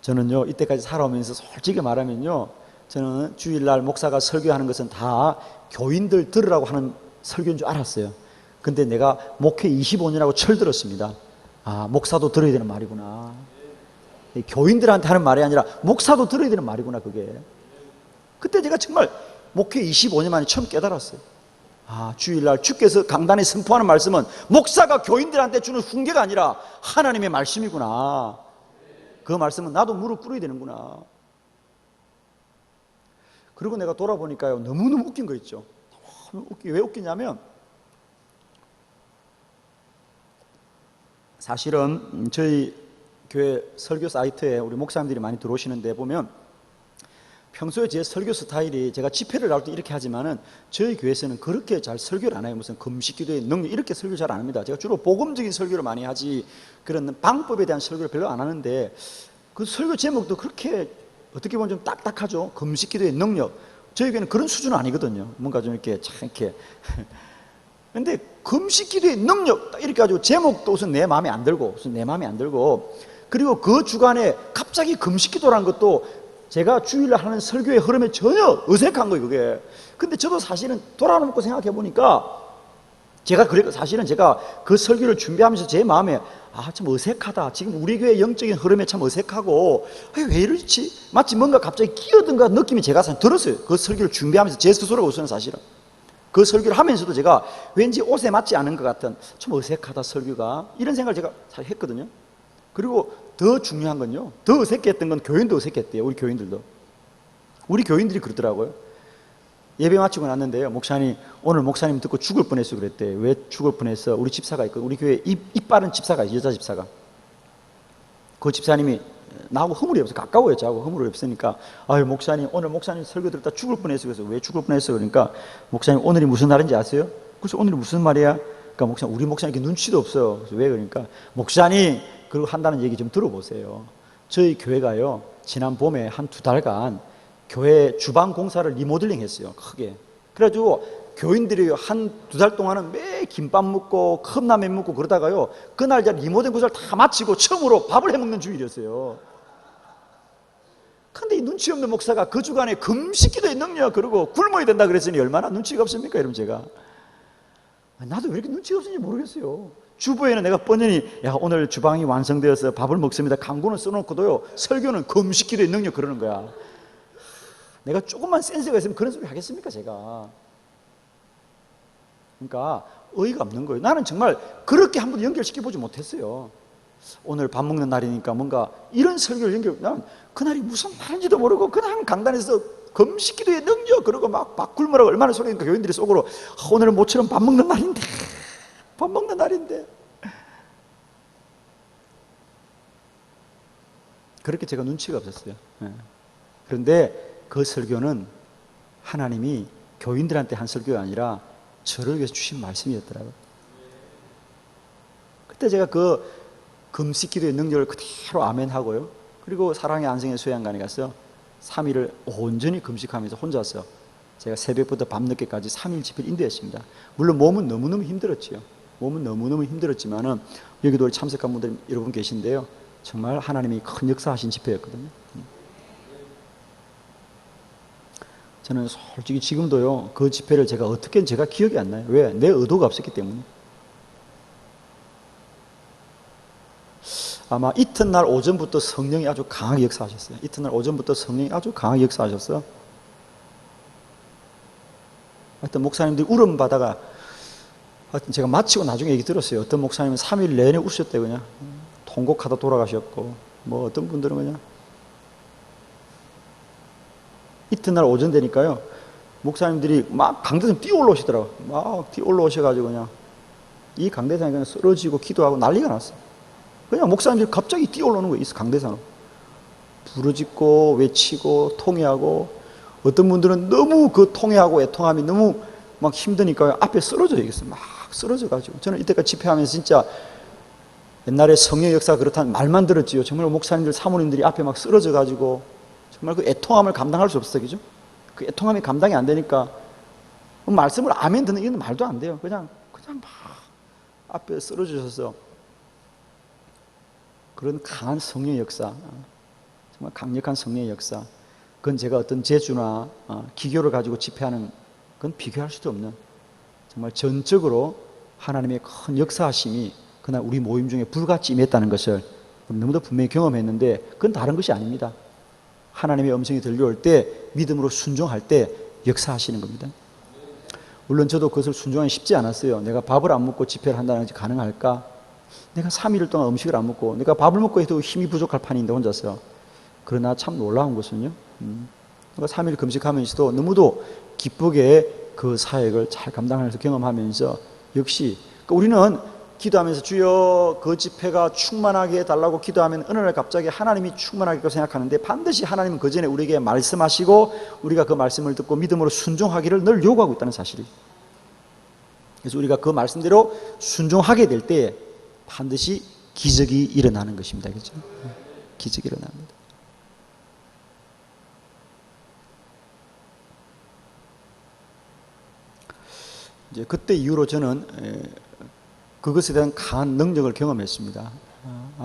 저는요 이때까지 살아오면서 솔직히 말하면요 저는 주일날 목사가 설교하는 것은 다 교인들 들으라고 하는 설교인 줄 알았어요. 근데 내가 목회 25년하고 철들었습니다. 아, 목사도 들어야 되는 말이구나. 교인들한테 하는 말이 아니라 목사도 들어야 되는 말이구나, 그게. 그때 제가 정말 목회 25년 만에 처음 깨달았어요. 아, 주일날 주께서 강단에 선포하는 말씀은 목사가 교인들한테 주는 훈계가 아니라 하나님의 말씀이구나. 그 말씀은 나도 무릎 꿇어야 되는구나. 그리고 내가 돌아보니까요, 너무너무 웃긴 거 있죠. 너무 왜 웃기냐면, 사실은 저희 교회 설교 사이트에 우리 목사님들이 많이 들어오시는데 보면, 평소에 제 설교 스타일이 제가 집회를 나올 때 이렇게 하지만은 저희 교회에서는 그렇게 잘 설교를 안 해요. 무슨 금식 기도의 능력 이렇게 설교 잘 안 합니다. 제가 주로 복음적인 설교를 많이 하지 그런 방법에 대한 설교를 별로 안 하는데, 그 설교 제목도 그렇게 어떻게 보면 좀 딱딱하죠. 금식 기도의 능력. 저희 교회는 그런 수준은 아니거든요. 뭔가 좀 이렇게 참 이렇게. 근데 금식 기도의 능력 딱 이렇게 가지고 제목도 우선 내 마음에 안 들고, 그리고 그 주간에 갑자기 금식 기도라는 것도 제가 주일날 하는 설교의 흐름에 전혀 어색한 거예요, 그게. 근데 저도 사실은 돌아놓고 생각해 보니까 사실은 제가 그 설교를 준비하면서 제 마음에 참 어색하다. 지금 우리 교회 영적인 흐름에 참 어색하고, 왜 이러지? 마치 뭔가 갑자기 끼어든가 느낌이 제가 들었어요. 그 설교를 준비하면서 제 스스로가 우선 사실은. 그 설교를 하면서도 제가 왠지 옷에 맞지 않은 것 같은, 좀 어색하다 설교가, 이런 생각을 제가 사실 했거든요. 그리고 더 중요한 건요, 더 어색했던 건 교인도 어색했대요. 우리 교인들도. 우리 교인들이 그러더라고요. 예배 마치고 났는데요, 목사님 오늘 목사님 듣고 죽을 뻔했어 그랬대요. 왜 죽을 뻔했어? 우리 집사가 있거든. 우리 교회에 입 빠른 집사가 있어요. 여자 집사가. 그 집사님이 나하고 허물이 없어. 가까워요. 저하고 허물이 없으니까, 아유 목사님 오늘 목사님 설교 들었다 죽을 뻔했어. 그래서 왜 죽을 뻔했어? 그러니까, 목사님 오늘이 무슨 날인지 아세요? 그래서 오늘이 무슨 말이야? 그러니까 목사님, 우리 목사님 이렇게 눈치도 없어요. 그래서 왜? 그러니까, 목사님 그리고 한다는 얘기 좀 들어보세요. 저희 교회가요, 지난 봄에 한 2달간 교회 주방 공사를 리모델링 했어요. 크게. 그래가지고 교인들이 한 2달 동안은 매 김밥 먹고 컵라면 먹고 그러다가요, 그날 이제 리모델링 공사를 다 마치고 처음으로 밥을 해먹는 주일이었어요. 근데 이 눈치 없는 목사가 그 주간에 금식 기도의 능력, 그러고 굶어야 된다 그랬으니 얼마나 눈치가 없습니까? 여러분, 제가 나도 왜 이렇게 눈치가 없는지 모르겠어요. 주부에는 내가 뻔히, 야 오늘 주방이 완성되어서 밥을 먹습니다 광고는 써놓고도요, 설교는 금식 기도의 능력 그러는 거야. 내가 조금만 센스가 있으면 그런 소리 하겠습니까, 제가? 그러니까 어이가 없는 거예요. 나는 정말 그렇게 한번 연결시켜보지 못했어요. 오늘 밥 먹는 날이니까 뭔가 이런 설교를 난 그날이 무슨 날인지도 모르고 그냥 강단에서 금식 기도의 능력, 그러고 막 굶으라고 얼마나 소리니까 교인들이 속으로, 오늘은 모처럼 밥 먹는 날인데, 밥 먹는 날인데. 그렇게 제가 눈치가 없었어요. 그런데 그 설교는 하나님이 교인들한테 한 설교가 아니라 저를 위해서 주신 말씀이었더라고요. 그때 제가 그 금식 기도의 능력을 그대로 아멘하고요, 그리고 사랑의 안성의 수양관에 가서 3일을 온전히 금식하면서 혼자서 제가 새벽부터 밤늦게까지 3일 집회를 인도했습니다. 물론 몸은 너무너무 힘들었지요. 몸은 너무너무 힘들었지만은, 여기도 참석한 분들 여러분 계신데요, 정말 하나님이 큰 역사하신 집회였거든요. 저는 솔직히 지금도요, 그 집회를 제가 어떻게 제가 기억이 안 나요. 왜? 내 의도가 없었기 때문에. 아마 이튿날 오전부터 성령이 아주 강하게 역사하셨어요. 이튿날 오전부터 성령이 아주 강하게 역사하셨어요. 하여튼 목사님들이 울음받다가, 하여튼 제가 마치고 나중에 얘기 들었어요. 어떤 목사님은 3일 내내 우셨대요. 그냥 통곡하다 돌아가셨고, 뭐 어떤 분들은 그냥 이튿날 오전 되니까요, 목사님들이 막 강대상 뛰어 올라오시더라고요. 막 뛰어 올라오셔가지고 그냥 이 강대상에 그냥 쓰러지고 기도하고 난리가 났어요. 그냥 목사님들이 갑자기 뛰어 올라오는 거예요. 이 강대상으로 부르짖고 외치고 통회하고, 어떤 분들은 너무 그 통회하고 애통함이 너무 막 힘드니까 앞에 쓰러져 있겠어요. 막 쓰러져가지고. 저는 이때까지 집회하면서 진짜 옛날에 성령 역사 그렇다는 말만 들었지요. 정말 목사님들 사모님들이 앞에 막 쓰러져가지고 정말 그 애통함을 감당할 수 없었어요. 그죠? 그 애통함이 감당이 안 되니까 말씀을 아멘 듣는 이런 말도 안 돼요. 그냥 막 앞에 쓰러지셔서. 그런 강한 성령의 역사, 정말 강력한 성령의 역사, 그건 제가 어떤 재주나 기교를 가지고 집회하는, 그건 비교할 수도 없는, 정말 전적으로 하나님의 큰 역사하심이 그러나 우리 모임 중에 불같이 임했다는 것을 너무도 분명히 경험했는데 그건 다른 것이 아닙니다. 하나님의 음성이 들려올 때 믿음으로 순종할 때 역사하시는 겁니다. 물론 저도 그것을 순종하기 쉽지 않았어요. 내가 밥을 안 먹고 집회를 한다는 것이 가능할까? 내가 3일 동안 음식을 안 먹고 내가 밥을 먹고 해도 힘이 부족할 판인데 혼자서. 그러나 참 놀라운 것은요, 내가 3일 금식하면서도 너무도 기쁘게 그 사역을 잘 감당하면서 경험하면서 역시 우리는 기도하면서 주여 그 집회가 충만하게 해달라고 기도하면 어느 날 갑자기 하나님이 충만하게 생각하는데 반드시 하나님은 그 전에 우리에게 말씀하시고 우리가 그 말씀을 듣고 믿음으로 순종하기를 늘 요구하고 있다는 사실이에요. 그래서 우리가 그 말씀대로 순종하게 될 때 반드시 기적이 일어나는 것입니다. 그렇죠? 기적이 일어납니다. 이제 그때 이후로 저는 그것에 대한 강한 능력을 경험했습니다.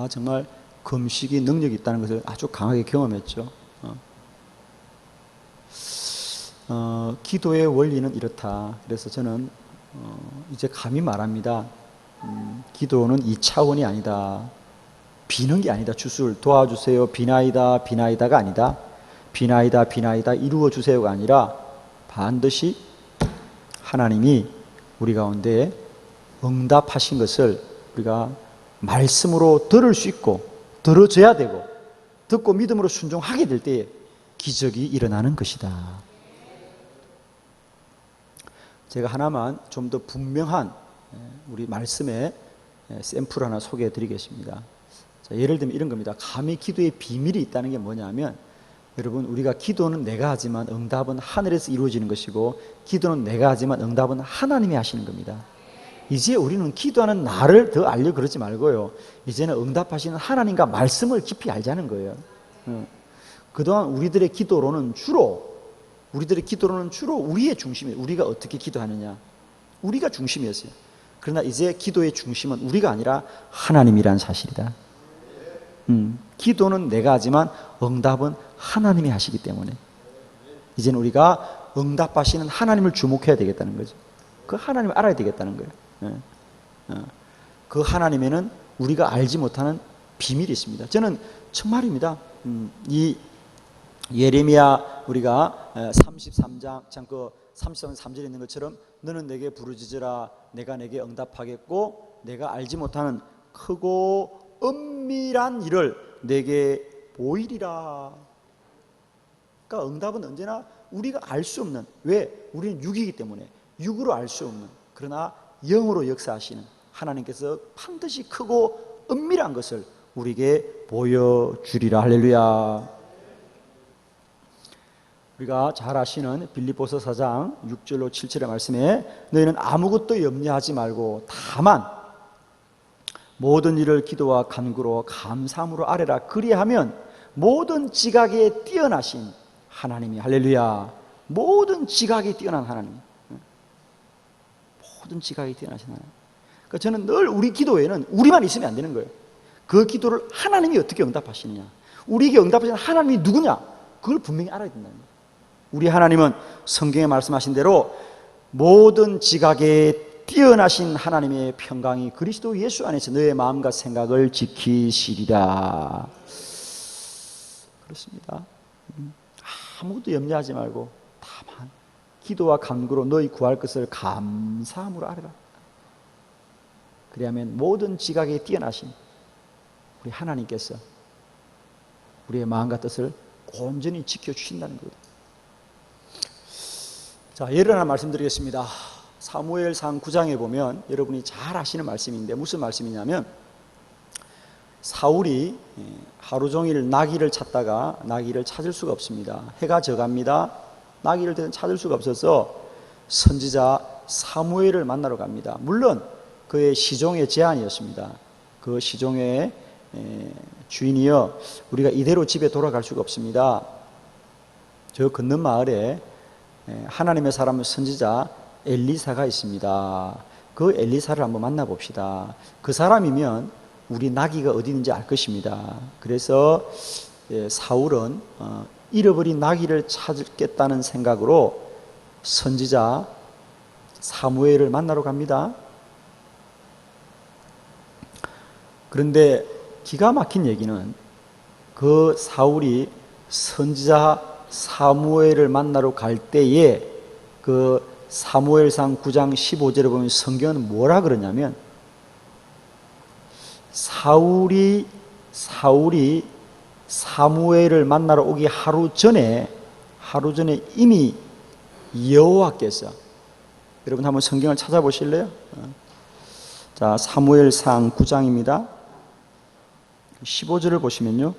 정말 금식이 능력이 있다는 것을 아주 강하게 경험했죠. 기도의 원리는 이렇다. 그래서 저는 이제 감히 말합니다. 기도는 2차원이 아니다. 비는 게 아니다. 주술 도와주세요. 비나이다 비나이다가 아니다. 비나이다 비나이다 이루어주세요가 아니라 반드시 하나님이 우리 가운데 응답하신 것을 우리가 말씀으로 들을 수 있고 들어줘야 되고 듣고 믿음으로 순종하게 될 때에 기적이 일어나는 것이다. 제가 하나만 좀 더 분명한 우리 말씀의 샘플 하나 소개해 드리겠습니다. 자, 예를 들면 이런 겁니다. 감히 기도의 비밀이 있다는 게 뭐냐면 여러분 우리가 기도는 내가 하지만 응답은 하늘에서 이루어지는 것이고 기도는 내가 하지만 응답은 하나님이 하시는 겁니다. 이제 우리는 기도하는 나를 더 알려 그러지 말고요. 이제는 응답하시는 하나님과 말씀을 깊이 알자는 거예요. 그동안 우리들의 기도로는 주로 우리의 중심이에요. 우리가 어떻게 기도하느냐. 우리가 중심이었어요. 그러나 이제 기도의 중심은 우리가 아니라 하나님이라는 사실이다. 기도는 내가 하지만 응답은 하나님이 하시기 때문에 이제는 우리가 응답하시는 하나님을 주목해야 되겠다는 거죠. 그 하나님을 알아야 되겠다는 거예요. 그 하나님에는 우리가 알지 못하는 비밀이 있습니다. 저는 정말입니다. 이 예레미야 우리가 33장 참 그 33장 3절에 있는 것처럼 너는 내게 부르짖으라 내가 내게 응답하겠고 내가 알지 못하는 크고 은밀한 일을 내게 보이리라. 그러니까 응답은 언제나 우리가 알 수 없는, 왜? 우리는 육이기 때문에 육으로 알 수 없는, 그러나 영으로 역사하시는 하나님께서 반드시 크고 은밀한 것을 우리에게 보여주리라. 할렐루야. 우리가 잘 아시는 빌립보서 4장 6절로 7절의 말씀에 너희는 아무것도 염려하지 말고 다만 모든 일을 기도와 간구로 감사함으로 아뢰라. 그리하면 모든 지각에 뛰어나신 하나님이, 할렐루야, 모든 지각에 뛰어난 하나님, 모든 지각에 뛰어나신 하나님. 그러니까 저는 늘 우리 기도에는 우리만 있으면 안 되는 거예요. 그 기도를 하나님이 어떻게 응답하시느냐, 우리에게 응답하시는 하나님이 누구냐, 그걸 분명히 알아야 된다는 거예요. 우리 하나님은 성경에 말씀하신 대로 모든 지각에 뛰어나신 하나님의 평강이 그리스도 예수 안에서 너의 마음과 생각을 지키시리라. 그렇습니다. 아무것도 염려하지 말고 다만 기도와 간구로 너희 구할 것을 감사함으로 아뢰라. 그리하면 모든 지각에 뛰어나신 우리 하나님께서 우리의 마음과 뜻을 온전히 지켜주신다는 겁니다. 자, 예를 하나 말씀드리겠습니다. 사무엘상 9장에 보면 여러분이 잘 아시는 말씀인데 무슨 말씀이냐면 사울이 하루 종일 나귀를 찾다가 나귀를 찾을 수가 없습니다. 해가 져갑니다. 나귀를 찾을 수가 없어서 선지자 사무엘을 만나러 갑니다. 물론 그의 시종의 제안이었습니다. 그 시종의 주인이여, 우리가 이대로 집에 돌아갈 수가 없습니다. 저 건넌 마을에 하나님의 사람 선지자 엘리사가 있습니다. 그 엘리사를 한번 만나봅시다. 그 사람이면 우리 나귀가 어디 있는지 알 것입니다. 그래서 사울은 잃어버린 나귀를 찾겠다는 생각으로 선지자 사무엘을 만나러 갑니다. 그런데 기가 막힌 얘기는 그 사울이 선지자 사무엘을 만나러 갈 때에 그 사무엘상 9장 15절에 보면 성경은 뭐라 그러냐면 사울이 사무엘을 만나러 오기 하루 전에 이미 여호와께서, 여러분 한번 성경을 찾아보실래요? 자, 사무엘상 9장입니다. 15절을 보시면요.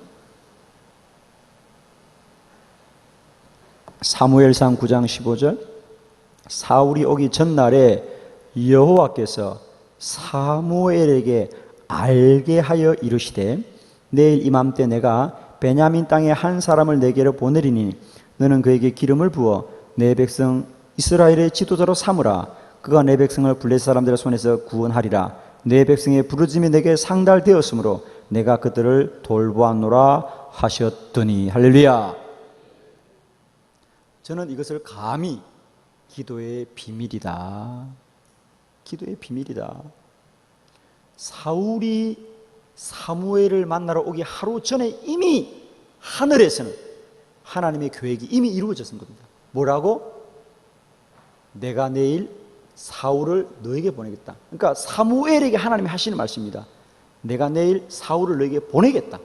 사무엘상 9장 15절. 사울이 오기 전날에 여호와께서 사무엘에게 알게 하여 이르시되 내일 이맘때 내가 베냐민 땅에 한 사람을 내게로 보내리니 너는 그에게 기름을 부어 내 백성 이스라엘의 지도자로 삼으라. 그가 내 백성을 블레셋 사람들의 손에서 구원하리라. 내 백성의 부르짐이 내게 상달되었으므로 내가 그들을 돌보았노라 하셨더니. 할렐루야. 저는 이것을 감히 기도의 비밀이다, 기도의 비밀이다. 사울이 사무엘을 만나러 오기 하루 전에 이미 하늘에서는 하나님의 계획이 이미 이루어졌던 겁니다. 뭐라고? 내가 내일 사울을 너에게 보내겠다. 그러니까 사무엘에게 하나님이 하시는 말씀입니다. 내가 내일 사울을 너에게 보내겠다.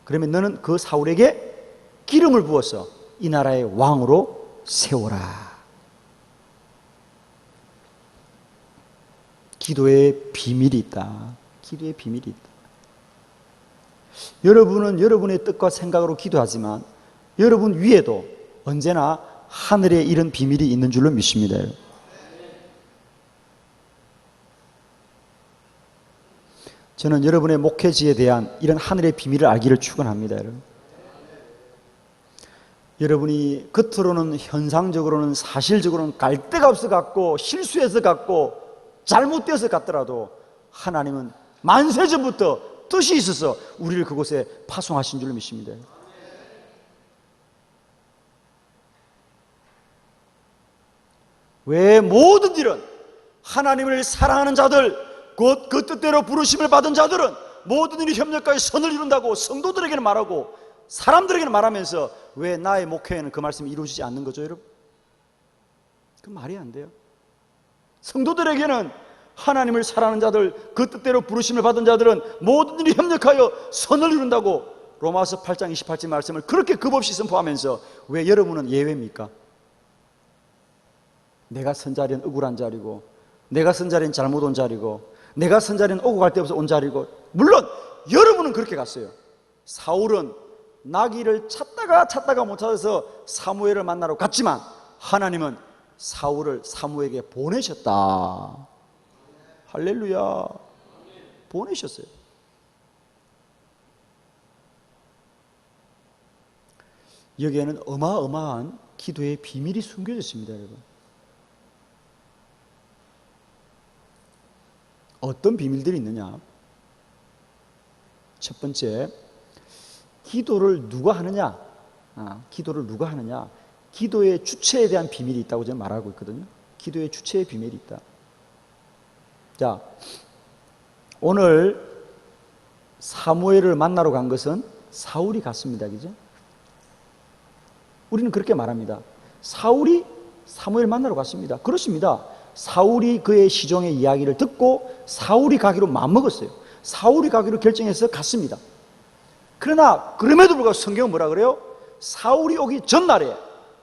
그러면 너는 그 사울에게 기름을 부어서 이 나라의 왕으로 세워라. 기도의 비밀이 있다. 기도의 비밀이 있다. 여러분은 여러분의 뜻과 생각으로 기도하지만 여러분 위에도 언제나 하늘에 이런 비밀이 있는 줄로 믿습니다. 저는 여러분의 목회지에 대한 이런 하늘의 비밀을 알기를 축원합니다. 여러분이 겉으로는 현상적으로는 사실적으로는 갈 데가 없어 갖고 실수해서 갖고 잘못되어서 갔더라도 하나님은 만세전부터 뜻이 있어서 우리를 그곳에 파송하신 줄로 믿습니다. 왜 모든 일은 하나님을 사랑하는 자들, 곧 그 뜻대로 부르심을 받은 자들은 모든 일이 협력하여 선을 이룬다고 성도들에게는 말하고 사람들에게는 말하면서 왜 나의 목회에는 그 말씀이 이루어지지 않는 거죠, 여러분? 그 말이 안 돼요. 성도들에게는 하나님을 사랑하는 자들, 그 뜻대로 부르심을 받은 자들은 모든 일이 협력하여 선을 이룬다고 로마서 8장 28절 말씀을 그렇게 급없이 선포하면서 왜 여러분은 예외입니까? 내가 선 자리는 억울한 자리고, 내가 선 자리는 잘못 온 자리고, 내가 선 자리는 오고 갈 데 없어 온 자리고. 물론 여러분은 그렇게 갔어요. 사울은 나귀를 찾다가 못 찾아서 사무엘을 만나러 갔지만 하나님은 사울을 사무에게 보내셨다. 할렐루야. 보내셨어요. 여기에는 어마어마한 기도의 비밀이 숨겨져 있습니다, 여러분. 어떤 비밀들이 있느냐? 첫 번째, 기도를 누가 하느냐? 기도를 누가 하느냐? 기도의 주체에 대한 비밀이 있다고 저는 말하고 있거든요. 기도의 주체의 비밀이 있다. 자, 오늘 사무엘을 만나러 간 것은 사울이 갔습니다. 그죠? 우리는 그렇게 말합니다. 사울이 사무엘 만나러 갔습니다. 그렇습니다. 사울이 그의 시종의 이야기를 듣고 사울이 가기로 마음먹었어요. 사울이 가기로 결정해서 갔습니다. 그러나 그럼에도 불구하고 성경은 뭐라 그래요? 사울이 오기 전날에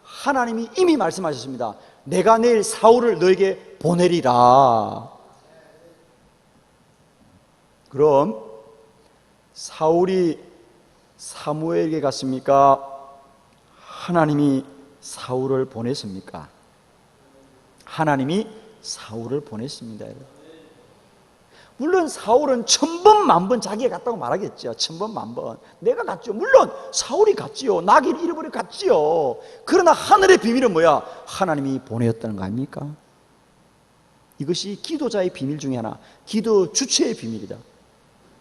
하나님이 이미 말씀하셨습니다. 내가 내일 사울을 너에게 보내리라. 그럼 사울이 사무엘에게 갔습니까? 하나님이 사울을 보냈습니까? 하나님이 사울을 보냈습니다. 물론 사울은 천번 만번 자기가 갔다고 말하겠죠. 천번 만번 내가 갔죠. 물론 사울이 갔지요. 나귀를 잃어버려 갔지요. 그러나 하늘의 비밀은 뭐야? 하나님이 보내었다는 거 아닙니까? 이것이 기도자의 비밀 중에 하나, 기도 주체의 비밀이다.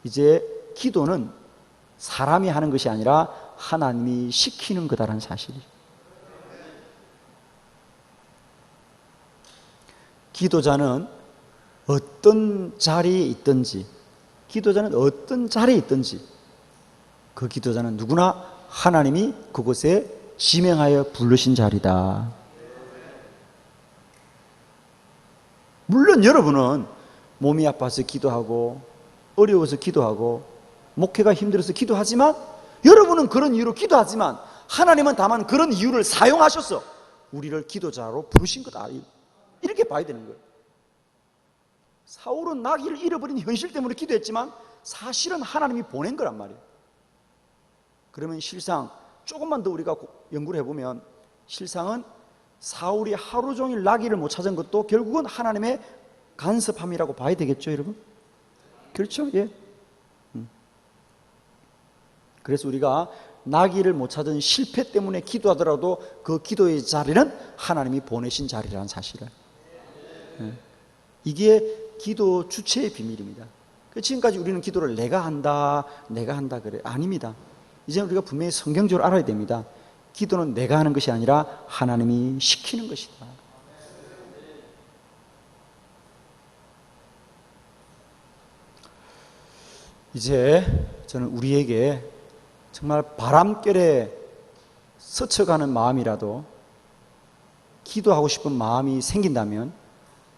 이제 기도는 사람이 하는 것이 아니라 하나님이 시키는 거다라는 사실이죠. 기도자는 어떤 자리에 있든지 기도자는 어떤 자리에 있든지 그 기도자는 누구나 하나님이 그곳에 지명하여 부르신 자리다. 물론 여러분은 몸이 아파서 기도하고 어려워서 기도하고 목회가 힘들어서 기도하지만, 여러분은 그런 이유로 기도하지만 하나님은 다만 그런 이유를 사용하셔서 우리를 기도자로 부르신 거다, 이렇게 봐야 되는 거예요. 사울은 나귀를 잃어버린 현실 때문에 기도했지만 사실은 하나님이 보낸 거란 말이에요. 그러면 실상 조금만 더 우리가 연구를 해보면 실상은 사울이 하루 종일 나귀를 못 찾은 것도 결국은 하나님의 간섭함이라고 봐야 되겠죠, 여러분? 그렇죠? 예. 그래서 우리가 나귀를 못 찾은 실패 때문에 기도하더라도 그 기도의 자리는 하나님이 보내신 자리라는 사실을, 이게 기도 주체의 비밀입니다. 지금까지 우리는 기도를 내가 한다 그래. 아닙니다. 이제 우리가 분명히 성경적으로 알아야 됩니다. 기도는 내가 하는 것이 아니라 하나님이 시키는 것이다. 이제 저는 우리에게 정말 바람결에 스쳐가는 마음이라도 기도하고 싶은 마음이 생긴다면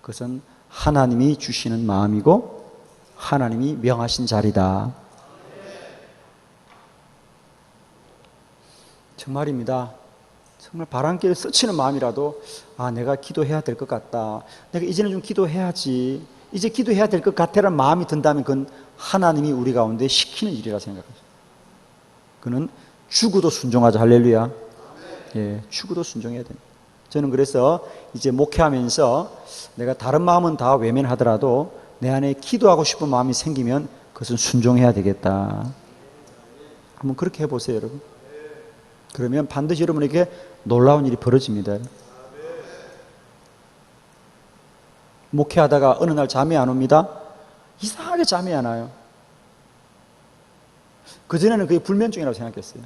그것은 하나님이 주시는 마음이고 하나님이 명하신 자리다. 정말입니다. 정말 바람결에 스치는 마음이라도 내가 기도해야 될 것 같다, 내가 이제는 좀 기도해야지, 이제 기도해야 될 것 같다라는 마음이 든다면 그건 하나님이 우리 가운데 시키는 일이라 생각하죠. 그는 죽어도 순종하자. 할렐루야. 예, 죽어도 순종해야 됩니다. 저는 그래서 이제 목회하면서 내가 다른 마음은 다 외면하더라도 내 안에 기도하고 싶은 마음이 생기면 그것은 순종해야 되겠다. 한번 그렇게 해보세요, 여러분. 그러면 반드시 여러분에게 놀라운 일이 벌어집니다. 목회하다가 어느 날 잠이 안 옵니다. 이상하게 잠이 안 와요. 그전에는 그게 불면증이라고 생각했어요.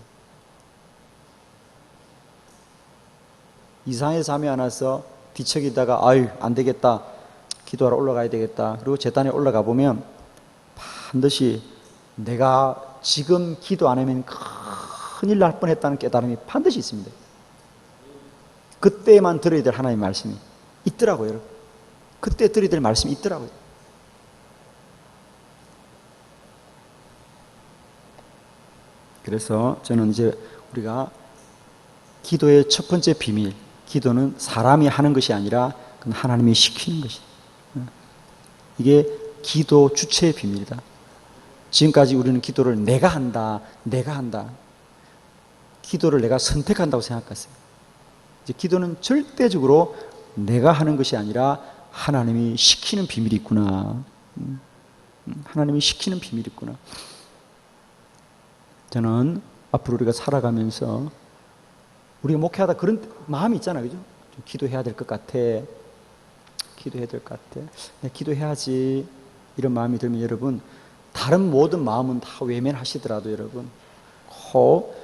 이상하게 잠이 안 와서 뒤척이다가 안 되겠다, 기도하러 올라가야 되겠다. 그리고 제단에 올라가 보면 반드시 내가 지금 기도 안 하면 큰일 날 뻔했다는 깨달음이 반드시 있습니다. 그때만 들어야 될 하나님의 말씀이 있더라고요, 여러분. 그때 들어야 될 말씀이 있더라고요. 그래서 저는 이제 우리가 기도의 첫 번째 비밀, 기도는 사람이 하는 것이 아니라 그건 하나님이 시키는 것이다. 이게 기도 주체의 비밀이다. 지금까지 우리는 기도를 내가 한다. 기도를 내가 선택한다고 생각했어요. 이제 기도는 절대적으로 내가 하는 것이 아니라 하나님이 시키는 비밀이 있구나. 하나님이 시키는 비밀이 있구나. 저는 앞으로 우리가 살아가면서 우리가 목회하다 그런 마음이 있잖아요, 그죠? 좀 기도해야 될 것 같아. 내가 기도해야지. 이런 마음이 들면 여러분, 다른 모든 마음은 다 외면하시더라도 여러분, 꼭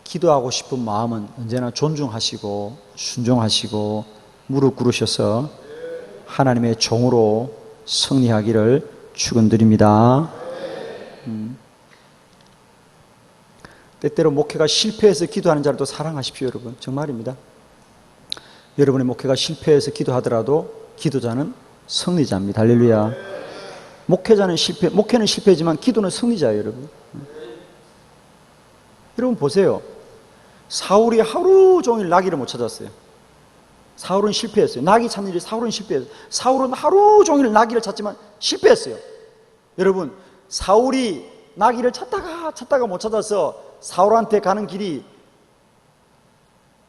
기도하고 싶은 마음은 언제나 존중하시고 순종하시고 무릎 꿇으셔서 하나님의 종으로 승리하기를 축원드립니다. 때때로 목회가 실패해서 기도하는 자를 또 사랑하십시오, 여러분. 정말입니다. 여러분의 목회가 실패해서 기도하더라도 기도자는 승리자입니다. 할렐루야. 목회는 실패지만 기도는 승리자예요, 여러분. 여러분 보세요. 사울이 하루 종일 나귀를 못 찾았어요. 사울은 실패했어요. 나귀 찾는 일이 사울은 실패했어요. 사울은 하루 종일 나귀를 찾지만 실패했어요. 여러분, 사울이 나귀를 찾다가 못 찾아서 사울한테 가는 길이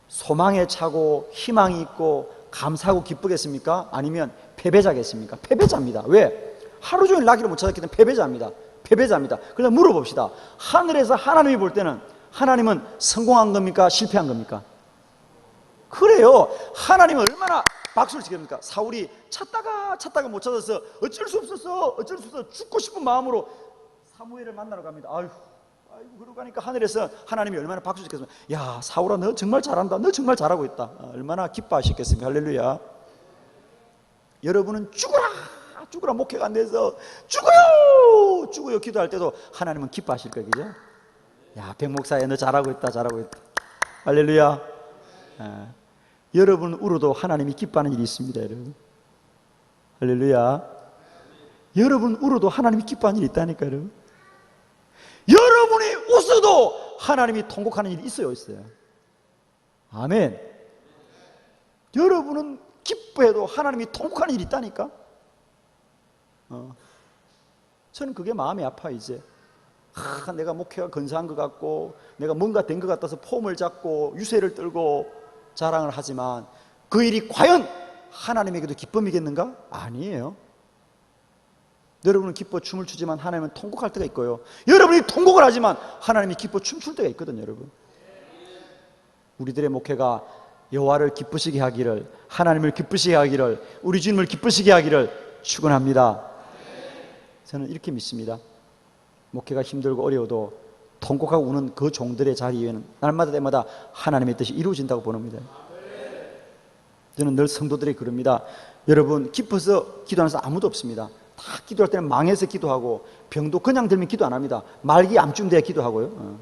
소망에 차고 희망이 있고 감사하고 기쁘겠습니까? 아니면 패배자겠습니까? 패배자입니다. 왜? 하루 종일 나귀를 못 찾았기 때문에 패배자입니다. 그래서 물어봅시다. 하늘에서 하나님이 볼 때는 하나님은 성공한 겁니까? 실패한 겁니까? 그래요. 하나님은 얼마나 박수를 치겠습니까? 사울이 찾다가 못 찾아서 어쩔 수 없어서 죽고 싶은 마음으로 사무엘을 만나러 갑니다. 아이고 그러고 가니까 하늘에서 하나님이 얼마나 박수 치겠습니까? 야, 사울아, 너 정말 잘한다. 너 정말 잘하고 있다. 얼마나 기뻐하시겠습니까? 할렐루야. 여러분은 죽으라 목회가 안 돼서 죽어요 죽어요 기도할 때도 하나님은 기뻐하실 거예요. 그죠? 야, 백 목사야 너 잘하고 있다 잘하고 있다. 할렐루야. 여러분 울어도 하나님이 기뻐하는 일이 있습니다. 여러분. 할렐루야. 여러분 울어도 하나님이 기뻐하는 일이 있다니까요. 여러분. 여러분이 웃어도 하나님이 통곡하는 일이 있어요. 아멘. 여러분은 기뻐해도 하나님이 통곡하는 일이 있다니까. 저는 그게 마음이 아파. 이제 내가 목회가 근사한 것 같고 내가 뭔가 된 것 같아서 폼을 잡고 유세를 떨고 자랑을 하지만 그 일이 과연 하나님에게도 기쁨이겠는가? 아니에요. 여러분은 기뻐 춤을 추지만 하나님은 통곡할 때가 있고요, 여러분이 통곡을 하지만 하나님이 기뻐 춤출 때가 있거든요. 여러분, 우리들의 목회가 여호와를 기쁘시게 하기를, 하나님을 기쁘시게 하기를, 우리 주님을 기쁘시게 하기를 축원합니다. 저는 이렇게 믿습니다. 목회가 힘들고 어려워도 통곡하고 우는 그 종들의 자리에는 날마다 때마다 하나님의 뜻이 이루어진다고 보는 겁니다. 저는 늘 성도들에게 그럽니다. 여러분, 기뻐서 기도하는 사람 아무도 없습니다. 다 기도할 때는 망해서 기도하고 병도 그냥 들면 기도 안 합니다. 말기 암쯤 돼야 기도하고요.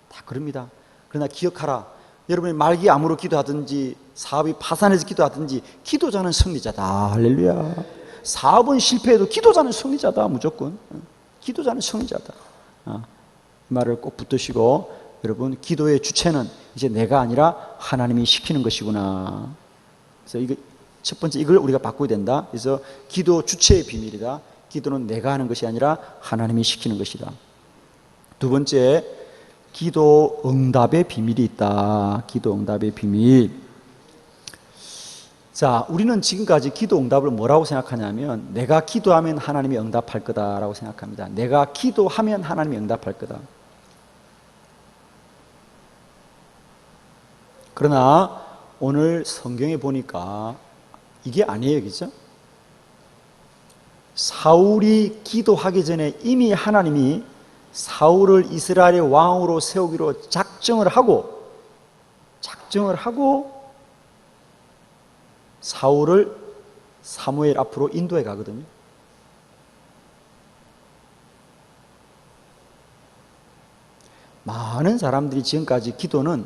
다 그럽니다. 그러나 기억하라, 여러분이 말기 암으로 기도하든지 사업이 파산해서 기도하든지 기도자는 승리자다. 할렐루야. 사업은 실패해도 기도자는 승리자다. 무조건 기도자는 승리자다. 이 말을 꼭 붙드시고, 여러분, 기도의 주체는 이제 내가 아니라 하나님이 시키는 것이구나. 그래서 이거 첫 번째, 이걸 우리가 바꿔야 된다. 그래서 기도 주체의 비밀이다. 기도는 내가 하는 것이 아니라 하나님이 시키는 것이다. 두 번째, 기도 응답의 비밀이 있다. 기도 응답의 비밀. 자, 우리는 지금까지 기도 응답을 뭐라고 생각하냐면, 내가 기도하면 하나님이 응답할 거다라고 생각합니다. 내가 기도하면 하나님이 응답할 거다. 그러나 오늘 성경에 보니까 이게 아니에요. 그죠? 사울이 기도하기 전에 이미 하나님이 사울을 이스라엘의 왕으로 세우기로 작정을 하고 사울을 사무엘 앞으로 인도해 가거든요. 많은 사람들이 지금까지 기도는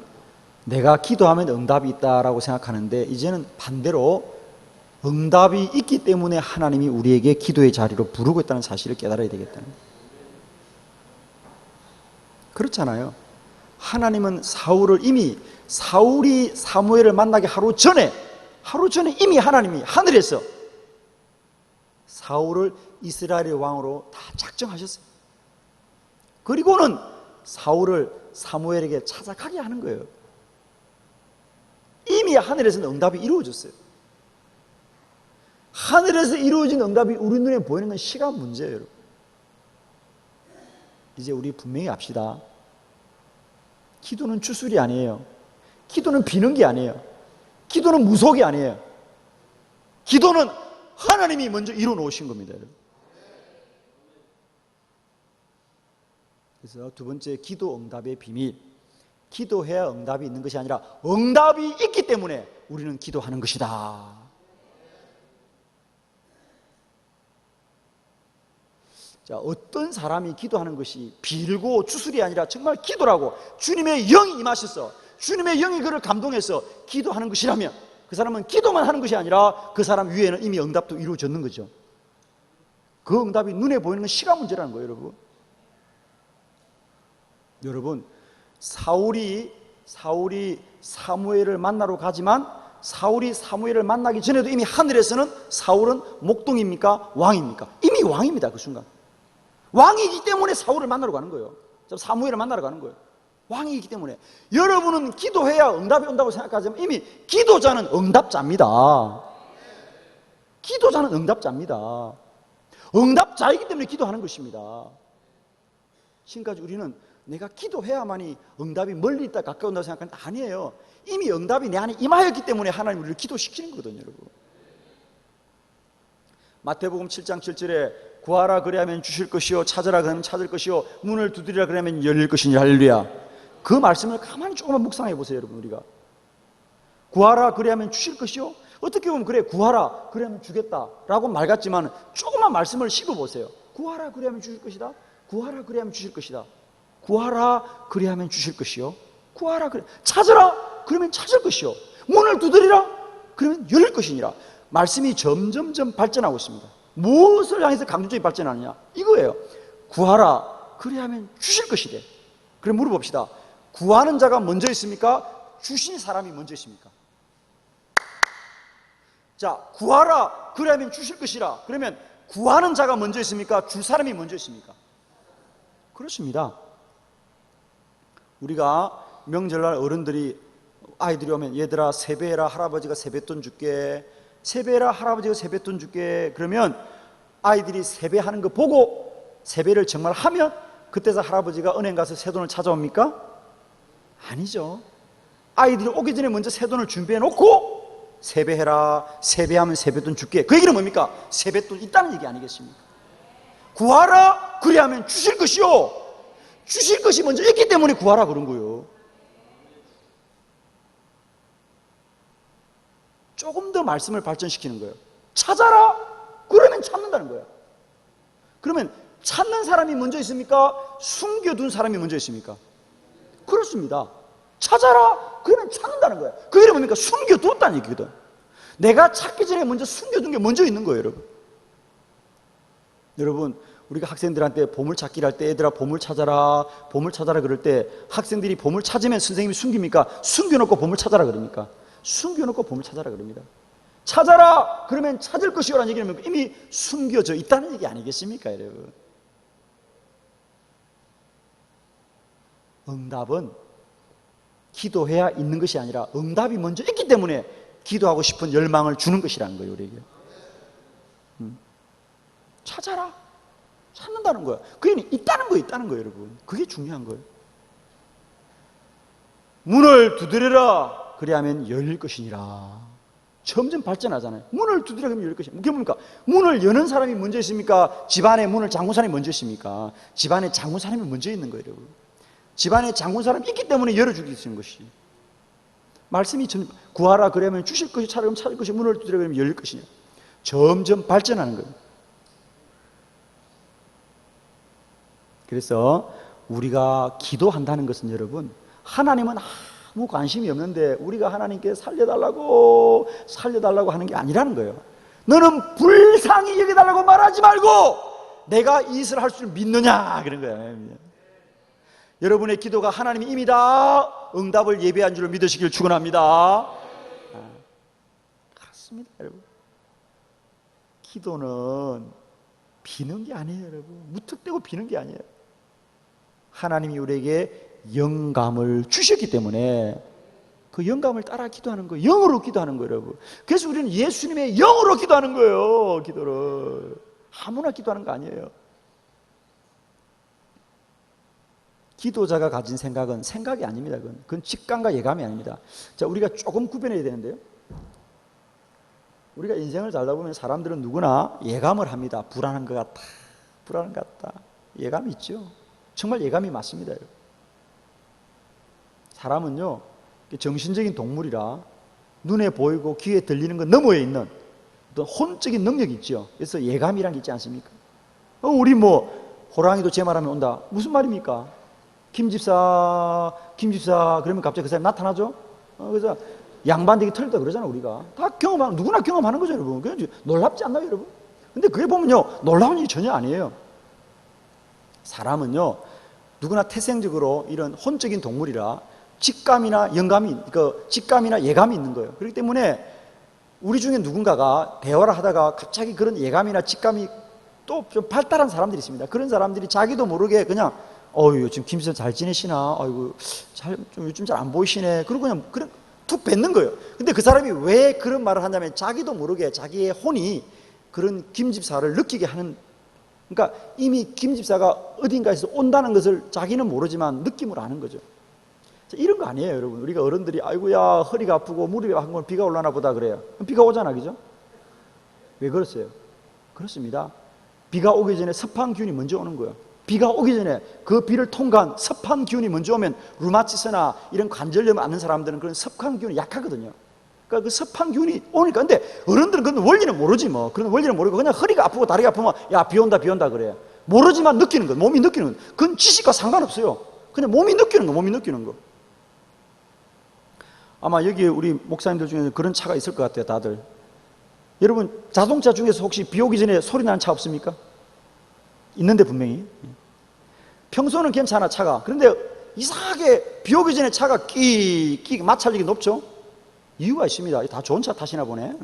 내가 기도하면 응답이 있다라고 생각하는데, 이제는 반대로 응답이 있기 때문에 하나님이 우리에게 기도의 자리로 부르고 있다는 사실을 깨달아야 되겠다는 거예요. 그렇잖아요. 하나님은 사울이 사무엘을 만나기 하루 전에 이미 하나님이 하늘에서 사울을 이스라엘의 왕으로 다 작정하셨어요. 그리고는 사울을 사무엘에게 찾아가게 하는 거예요. 이미 하늘에서는 응답이 이루어졌어요. 하늘에서 이루어진 응답이 우리 눈에 보이는 건 시간 문제예요. 여러분, 이제 우리 분명히 합시다. 기도는 주술이 아니에요. 기도는 비는 게 아니에요. 기도는 무속이 아니에요. 기도는 하나님이 먼저 이루어 놓으신 겁니다. 여러분. 그래서 두 번째, 기도 응답의 비밀. 기도해야 응답이 있는 것이 아니라 응답이 있기 때문에 우리는 기도하는 것이다. 자, 어떤 사람이 기도하는 것이 빌고 주술이 아니라 정말 기도라고 주님의 영이 임하셔서 주님의 영이 그를 감동해서 기도하는 것이라면, 그 사람은 기도만 하는 것이 아니라 그 사람 위에는 이미 응답도 이루어졌는 거죠. 그 응답이 눈에 보이는 건 시간 문제라는 거예요. 여러분, 사울이 사무엘을 만나러 가지만 사울이 사무엘을 만나기 전에도 이미 하늘에서는 사울은 목동입니까? 왕입니까? 이미 왕입니다. 그 순간 왕이기 때문에 사울을 만나러 가는 거예요. 사무엘을 만나러 가는 거예요. 왕이기 때문에. 여러분은 기도해야 응답이 온다고 생각하지만 이미 기도자는 응답자입니다. 기도자는 응답자입니다. 응답자이기 때문에 기도하는 것입니다. 지금까지 우리는 내가 기도해야만이 응답이 멀리 있다 가까이 온다고 생각하는데 아니에요. 이미 응답이 내 안에 임하였기 때문에 하나님 우리를 기도시키는 거거든요. 여러분, 마태복음 7장 7절에 구하라 그리하면 주실 것이요, 찾으라 그러면 찾을 것이요, 문을 두드리라 그러면 열릴 것이니. 할렐루야. 그 말씀을 가만히 조금만 묵상해 보세요. 여러분, 우리가 구하라 그리하면 주실 것이요, 어떻게 보면 그래 구하라 그러면 주겠다라고 말 같지만 조금만 말씀을 씹어보세요. 구하라 그래야면 주실 것이다. 구하라 그래야면 주실 것이다. 구하라 그래야면 주실 것이요. 구하라 그래 찾으라 그러면 찾을 것이요. 문을 두드리라 그러면 열릴 것이니라. 말씀이 점점점 발전하고 있습니다. 무엇을 향해서 강조적인 발전하느냐 이거예요. 구하라 그래야면 주실 것이래. 그럼 물어봅시다. 구하는 자가 먼저 있습니까? 주신 사람이 먼저 있습니까? 자, 구하라 그래야면 주실 것이라. 그러면 구하는 자가 먼저 있습니까? 줄 사람이 먼저 있습니까? 그렇습니다. 우리가 명절날 어른들이 아이들이 오면 얘들아 세배해라 할아버지가 세뱃돈 줄게. 세배해라 할아버지가 세뱃돈 줄게. 그러면 아이들이 세배하는 거 보고 세배를 정말 하면 그때서 할아버지가 은행 가서 새 돈을 찾아옵니까? 아니죠. 아이들이 오기 전에 먼저 새 돈을 준비해 놓고 세배해라 세배하면 세뱃돈 줄게. 그 얘기는 뭡니까? 세뱃돈 있다는 얘기 아니겠습니까? 구하라 그리하면 주실 것이요. 주실 것이 먼저 있기 때문에 구하라 그런 거예요. 조금 더 말씀을 발전시키는 거예요. 찾아라 그러면 찾는다는 거예요. 그러면 찾는 사람이 먼저 있습니까? 숨겨둔 사람이 먼저 있습니까? 그렇습니다. 찾아라 그러면 찾는다는 거예요. 그 일은 뭡니까? 숨겨두었다는 얘기거든. 내가 찾기 전에 먼저 숨겨둔 게 먼저 있는 거예요. 여러분 우리가 학생들한테 보물찾기를 할 때 애들아 보물 찾아라 그럴 때 학생들이 보물 찾으면 선생님이 숨깁니까? 숨겨놓고 보물 찾아라 그럽니까? 숨겨놓고 보물 찾아라 그럽니다. 찾아라 그러면 찾을 것이요라는 얘기는 이미 숨겨져 있다는 얘기 아니겠습니까? 여러분 응답은 기도해야 있는 것이 아니라 응답이 먼저 있기 때문에 기도하고 싶은 열망을 주는 것이라는 거예요. 우리에게 찾아라 찾는다는 거야. 그게 있다는 거예요. 여러분 그게 중요한 거예요. 문을 두드려라 그리하면 열릴 것이니라. 점점 발전하잖아요. 문을 두드려 그러면 열릴 것이니라. 그게 뭡니까? 문을 여는 사람이 먼저 있습니까? 집안에 문을 잠근 사람이 먼저 있습니까? 집안에 잠근 사람이 먼저 있는 거예요. 여러분 집안에 잠근 사람이 있기 때문에 열어주기 있는 것이. 말씀이 구하라 그러면 주실 것이 찾으면 찾을 것이 문을 두드려 그러면 열릴 것이냐. 점점 발전하는 거예요. 그래서 우리가 기도한다는 것은 여러분 하나님은 아무 관심이 없는데 우리가 하나님께 살려달라고 하는 게 아니라는 거예요. 너는 불쌍히 여겨달라고 말하지 말고 내가 이 일을 할 줄 믿느냐 그런 거예요. 여러분의 기도가 하나님이 이미 다 응답을 예비한 줄 믿으시길 축원합니다. 그렇습니다. 여러분 기도는 비는 게 아니에요. 여러분 무턱대고 비는 게 아니에요. 하나님이 우리에게 영감을 주셨기 때문에 그 영감을 따라 기도하는 거예요. 영으로 기도하는 거예요. 여러분 그래서 우리는 예수님의 영으로 기도하는 거예요. 기도를 아무나 기도하는 거 아니에요. 기도자가 가진 생각은 생각이 아닙니다. 그건 직감과 예감이 아닙니다. 자, 우리가 조금 구별해야 되는데요. 우리가 인생을 살다 보면 사람들은 누구나 예감을 합니다. 불안한 것 같다. 불안한 것 같다. 예감이 있죠. 정말 예감이 맞습니다. 사람은요 정신적인 동물이라 눈에 보이고 귀에 들리는 것 너머에 있는 어떤 혼적인 능력이 있죠. 그래서 예감이란 게 있지 않습니까? 우리 호랑이도 제 말하면 온다. 무슨 말입니까? 김집사 그러면 갑자기 그 사람이 나타나죠. 그래서 양반되게 털다 그러잖아. 우리가 다 누구나 경험하는 거죠. 여러분 그래서 놀랍지 않나요? 여러분 근데 그게 보면요 놀라운 일이 전혀 아니에요. 사람은요 누구나 태생적으로 이런 혼적인 동물이라 직감이나 예감이 있는 거예요. 그렇기 때문에 우리 중에 누군가가 대화를 하다가 갑자기 그런 예감이나 직감이 또 좀 발달한 사람들이 있습니다. 그런 사람들이 자기도 모르게 그냥 요즘 김 씨 잘 지내시나? 아이고 요즘 잘 안 보이시네. 그러고 그냥 툭 뱉는 거예요. 근데 그 사람이 왜 그런 말을 하냐면 자기도 모르게 자기의 혼이 그런 김집사를 느끼게 하는, 그러니까 이미 김집사가 어딘가에서 온다는 것을 자기는 모르지만 느낌으로 아는 거죠. 이런 거 아니에요, 여러분. 우리가 어른들이 아이고야 허리가 아프고 무릎이 아픈 건 비가 올라나 보다 그래요. 비가 오잖아, 그죠? 왜 그랬어요? 그렇습니다. 비가 오기 전에 습한 기운이 먼저 오는 거예요. 비가 오기 전에 그 비를 통과한 습한 기운이 먼저 오면 루마티스나 이런 관절염 앓는 사람들은 그런 습한 기운이 약하거든요. 그러니까 그 습한 기운이 오니까. 근데 어른들은 그 원리는 모르지 뭐. 그런 원리는 모르고 그냥 허리가 아프고 다리가 아프면 야, 비 온다 그래. 모르지만 느끼는 거, 몸이 느끼는 거. 그건 지식과 상관없어요. 그냥 몸이 느끼는 거, 몸이 느끼는 거. 아마 여기 우리 목사님들 중에 그런 차가 있을 것 같아요, 다들. 여러분, 자동차 중에서 혹시 비 오기 전에 소리 나는 차 없습니까? 있는데 분명히. 평소는 괜찮아, 차가. 그런데 이상하게 비 오기 전에 차가 끼 마찰력이 높죠? 이유가 있습니다. 다 좋은 차 타시나 보네.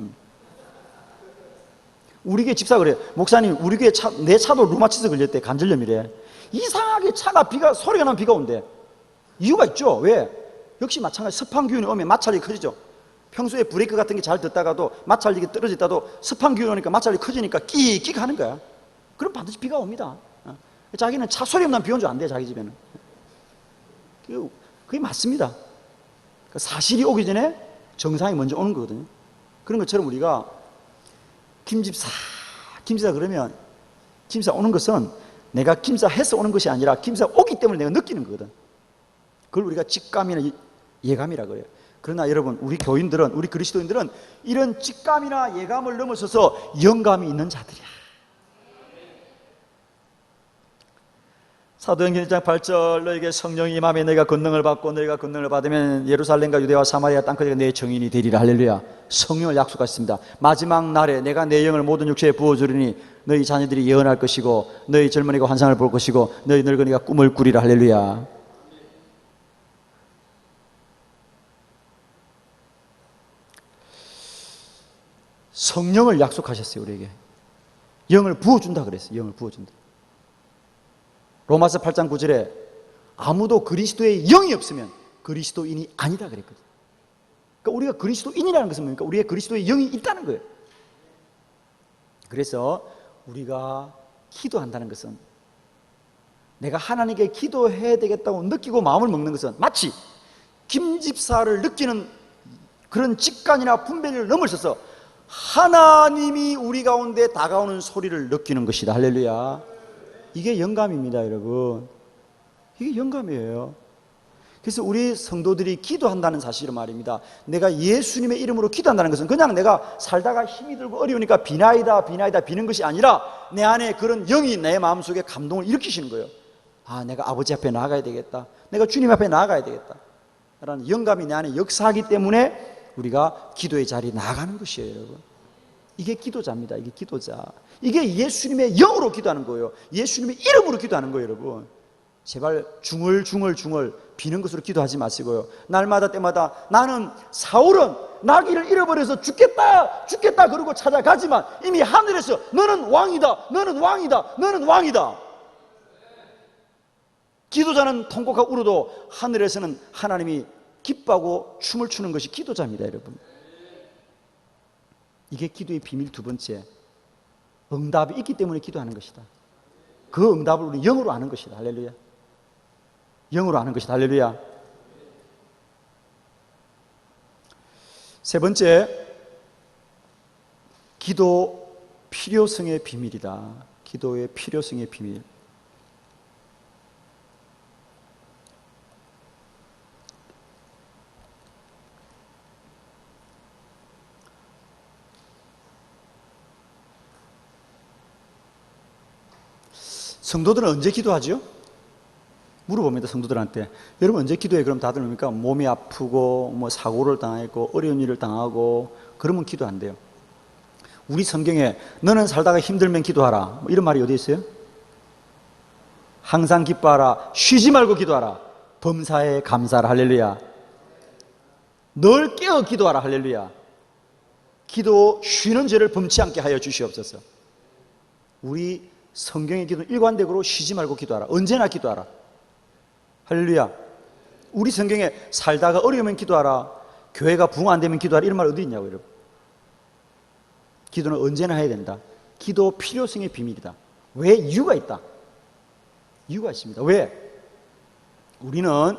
우리 교회 집사 그래요. 목사님, 우리 교회 내 차도 루마티스 걸렸대. 관절염이래. 이상하게 차가 소리가 나면 비가 온대. 이유가 있죠. 왜? 역시 마찬가지. 습한 기운이 오면 마찰력이 커지죠. 평소에 브레이크 같은 게 잘 듣다가도 마찰력이 떨어졌다도 습한 기운이 오니까 마찰력이 커지니까 끼 하는 거야. 그럼 반드시 비가 옵니다. 자기는 차 소리 없는 비 온 줄 안 돼, 자기 집에는. 그게 맞습니다. 사실이 오기 전에 정상이 먼저 오는 거거든요. 그런 것처럼 우리가 김집사 그러면 김집사 오는 것은 내가 김집사 해서 오는 것이 아니라 김집사 오기 때문에 내가 느끼는 거거든. 그걸 우리가 직감이나 예감이라 그래요. 그러나 여러분, 우리 교인들은, 우리 그리스도인들은 이런 직감이나 예감을 넘어서서 영감이 있는 자들이야. 사도행전 1장 8절 너에게 성령이 임하며 너희가 권능을 받고 너희가 권능을 받으면 예루살렘과 유대와 사마리아 땅끝에 내 증인이 되리라. 할렐루야. 성령을 약속하셨습니다. 마지막 날에 내가 내 영을 모든 육체에 부어주리니 너희 자녀들이 예언할 것이고 너희 젊은이가 환상을 볼 것이고 너희 늙은이가 꿈을 꾸리라. 할렐루야. 성령을 약속하셨어요. 우리에게 영을 부어준다 그랬어요. 영을 부어준다. 로마서 8장 9절에 아무도 그리스도의 영이 없으면 그리스도인이 아니다 그랬거든요. 그러니까 우리가 그리스도인이라는 것은 뭡니까? 우리의 그리스도의 영이 있다는 거예요. 그래서 우리가 기도한다는 것은, 내가 하나님께 기도해야 되겠다고 느끼고 마음을 먹는 것은 마치 김집사를 느끼는 그런 직관이나 분별을 넘어서서 하나님이 우리 가운데 다가오는 소리를 느끼는 것이다. 할렐루야. 이게 영감입니다, 여러분. 이게 영감이에요. 그래서 우리 성도들이 기도한다는 사실은 말입니다. 내가 예수님의 이름으로 기도한다는 것은 그냥 내가 살다가 힘이 들고 어려우니까 비나이다 비는 것이 아니라 내 안에 그런 영이 내 마음속에 감동을 일으키시는 거예요. 아, 내가 아버지 앞에 나아가야 되겠다. 내가 주님 앞에 나아가야 되겠다. 라는 영감이 내 안에 역사하기 때문에 우리가 기도의 자리에 나아가는 것이에요, 여러분. 이게 기도자입니다. 이게 기도자. 이게 예수님의 영으로 기도하는 거예요. 예수님의 이름으로 기도하는 거예요, 여러분. 제발 중얼 비는 것으로 기도하지 마시고요. 날마다 때마다 나는 사울은 나귀를 잃어버려서 죽겠다 그러고 찾아가지만 이미 하늘에서 너는 왕이다. 기도자는 통곡하고 울어도 하늘에서는 하나님이 기뻐하고 춤을 추는 것이 기도자입니다, 여러분. 이게 기도의 비밀. 두 번째, 응답이 있기 때문에 기도하는 것이다. 그 응답을 우리 영으로 아는 것이다. 할렐루야. 영으로 아는 것이다. 할렐루야. 세 번째, 기도 필요성의 비밀이다. 기도의 필요성의 비밀. 성도들은 언제 기도하죠? 물어봅니다, 성도들한테. 여러분 언제 기도해? 그럼 다들 뭡니까? 몸이 아프고 뭐 사고를 당했고 어려운 일을 당하고 그러면 기도한대요. 우리 성경에 너는 살다가 힘들면 기도하라, 뭐 이런 말이 어디 있어요? 항상 기뻐하라, 쉬지 말고 기도하라, 범사에 감사하라. 할렐루야. 늘 깨어 기도하라. 할렐루야. 기도 쉬는 죄를 범치 않게 하여 주시옵소서. 우리 성경의 기도는 일관되고 쉬지 말고 기도하라. 언제나 기도하라. 할렐루야. 우리 성경에 살다가 어려우면 기도하라, 교회가 부흥 안 되면 기도하라, 이런 말 어디 있냐고, 여러분. 기도는 언제나 해야 된다. 기도 필요성의 비밀이다. 왜? 이유가 있다. 이유가 있습니다. 왜? 우리는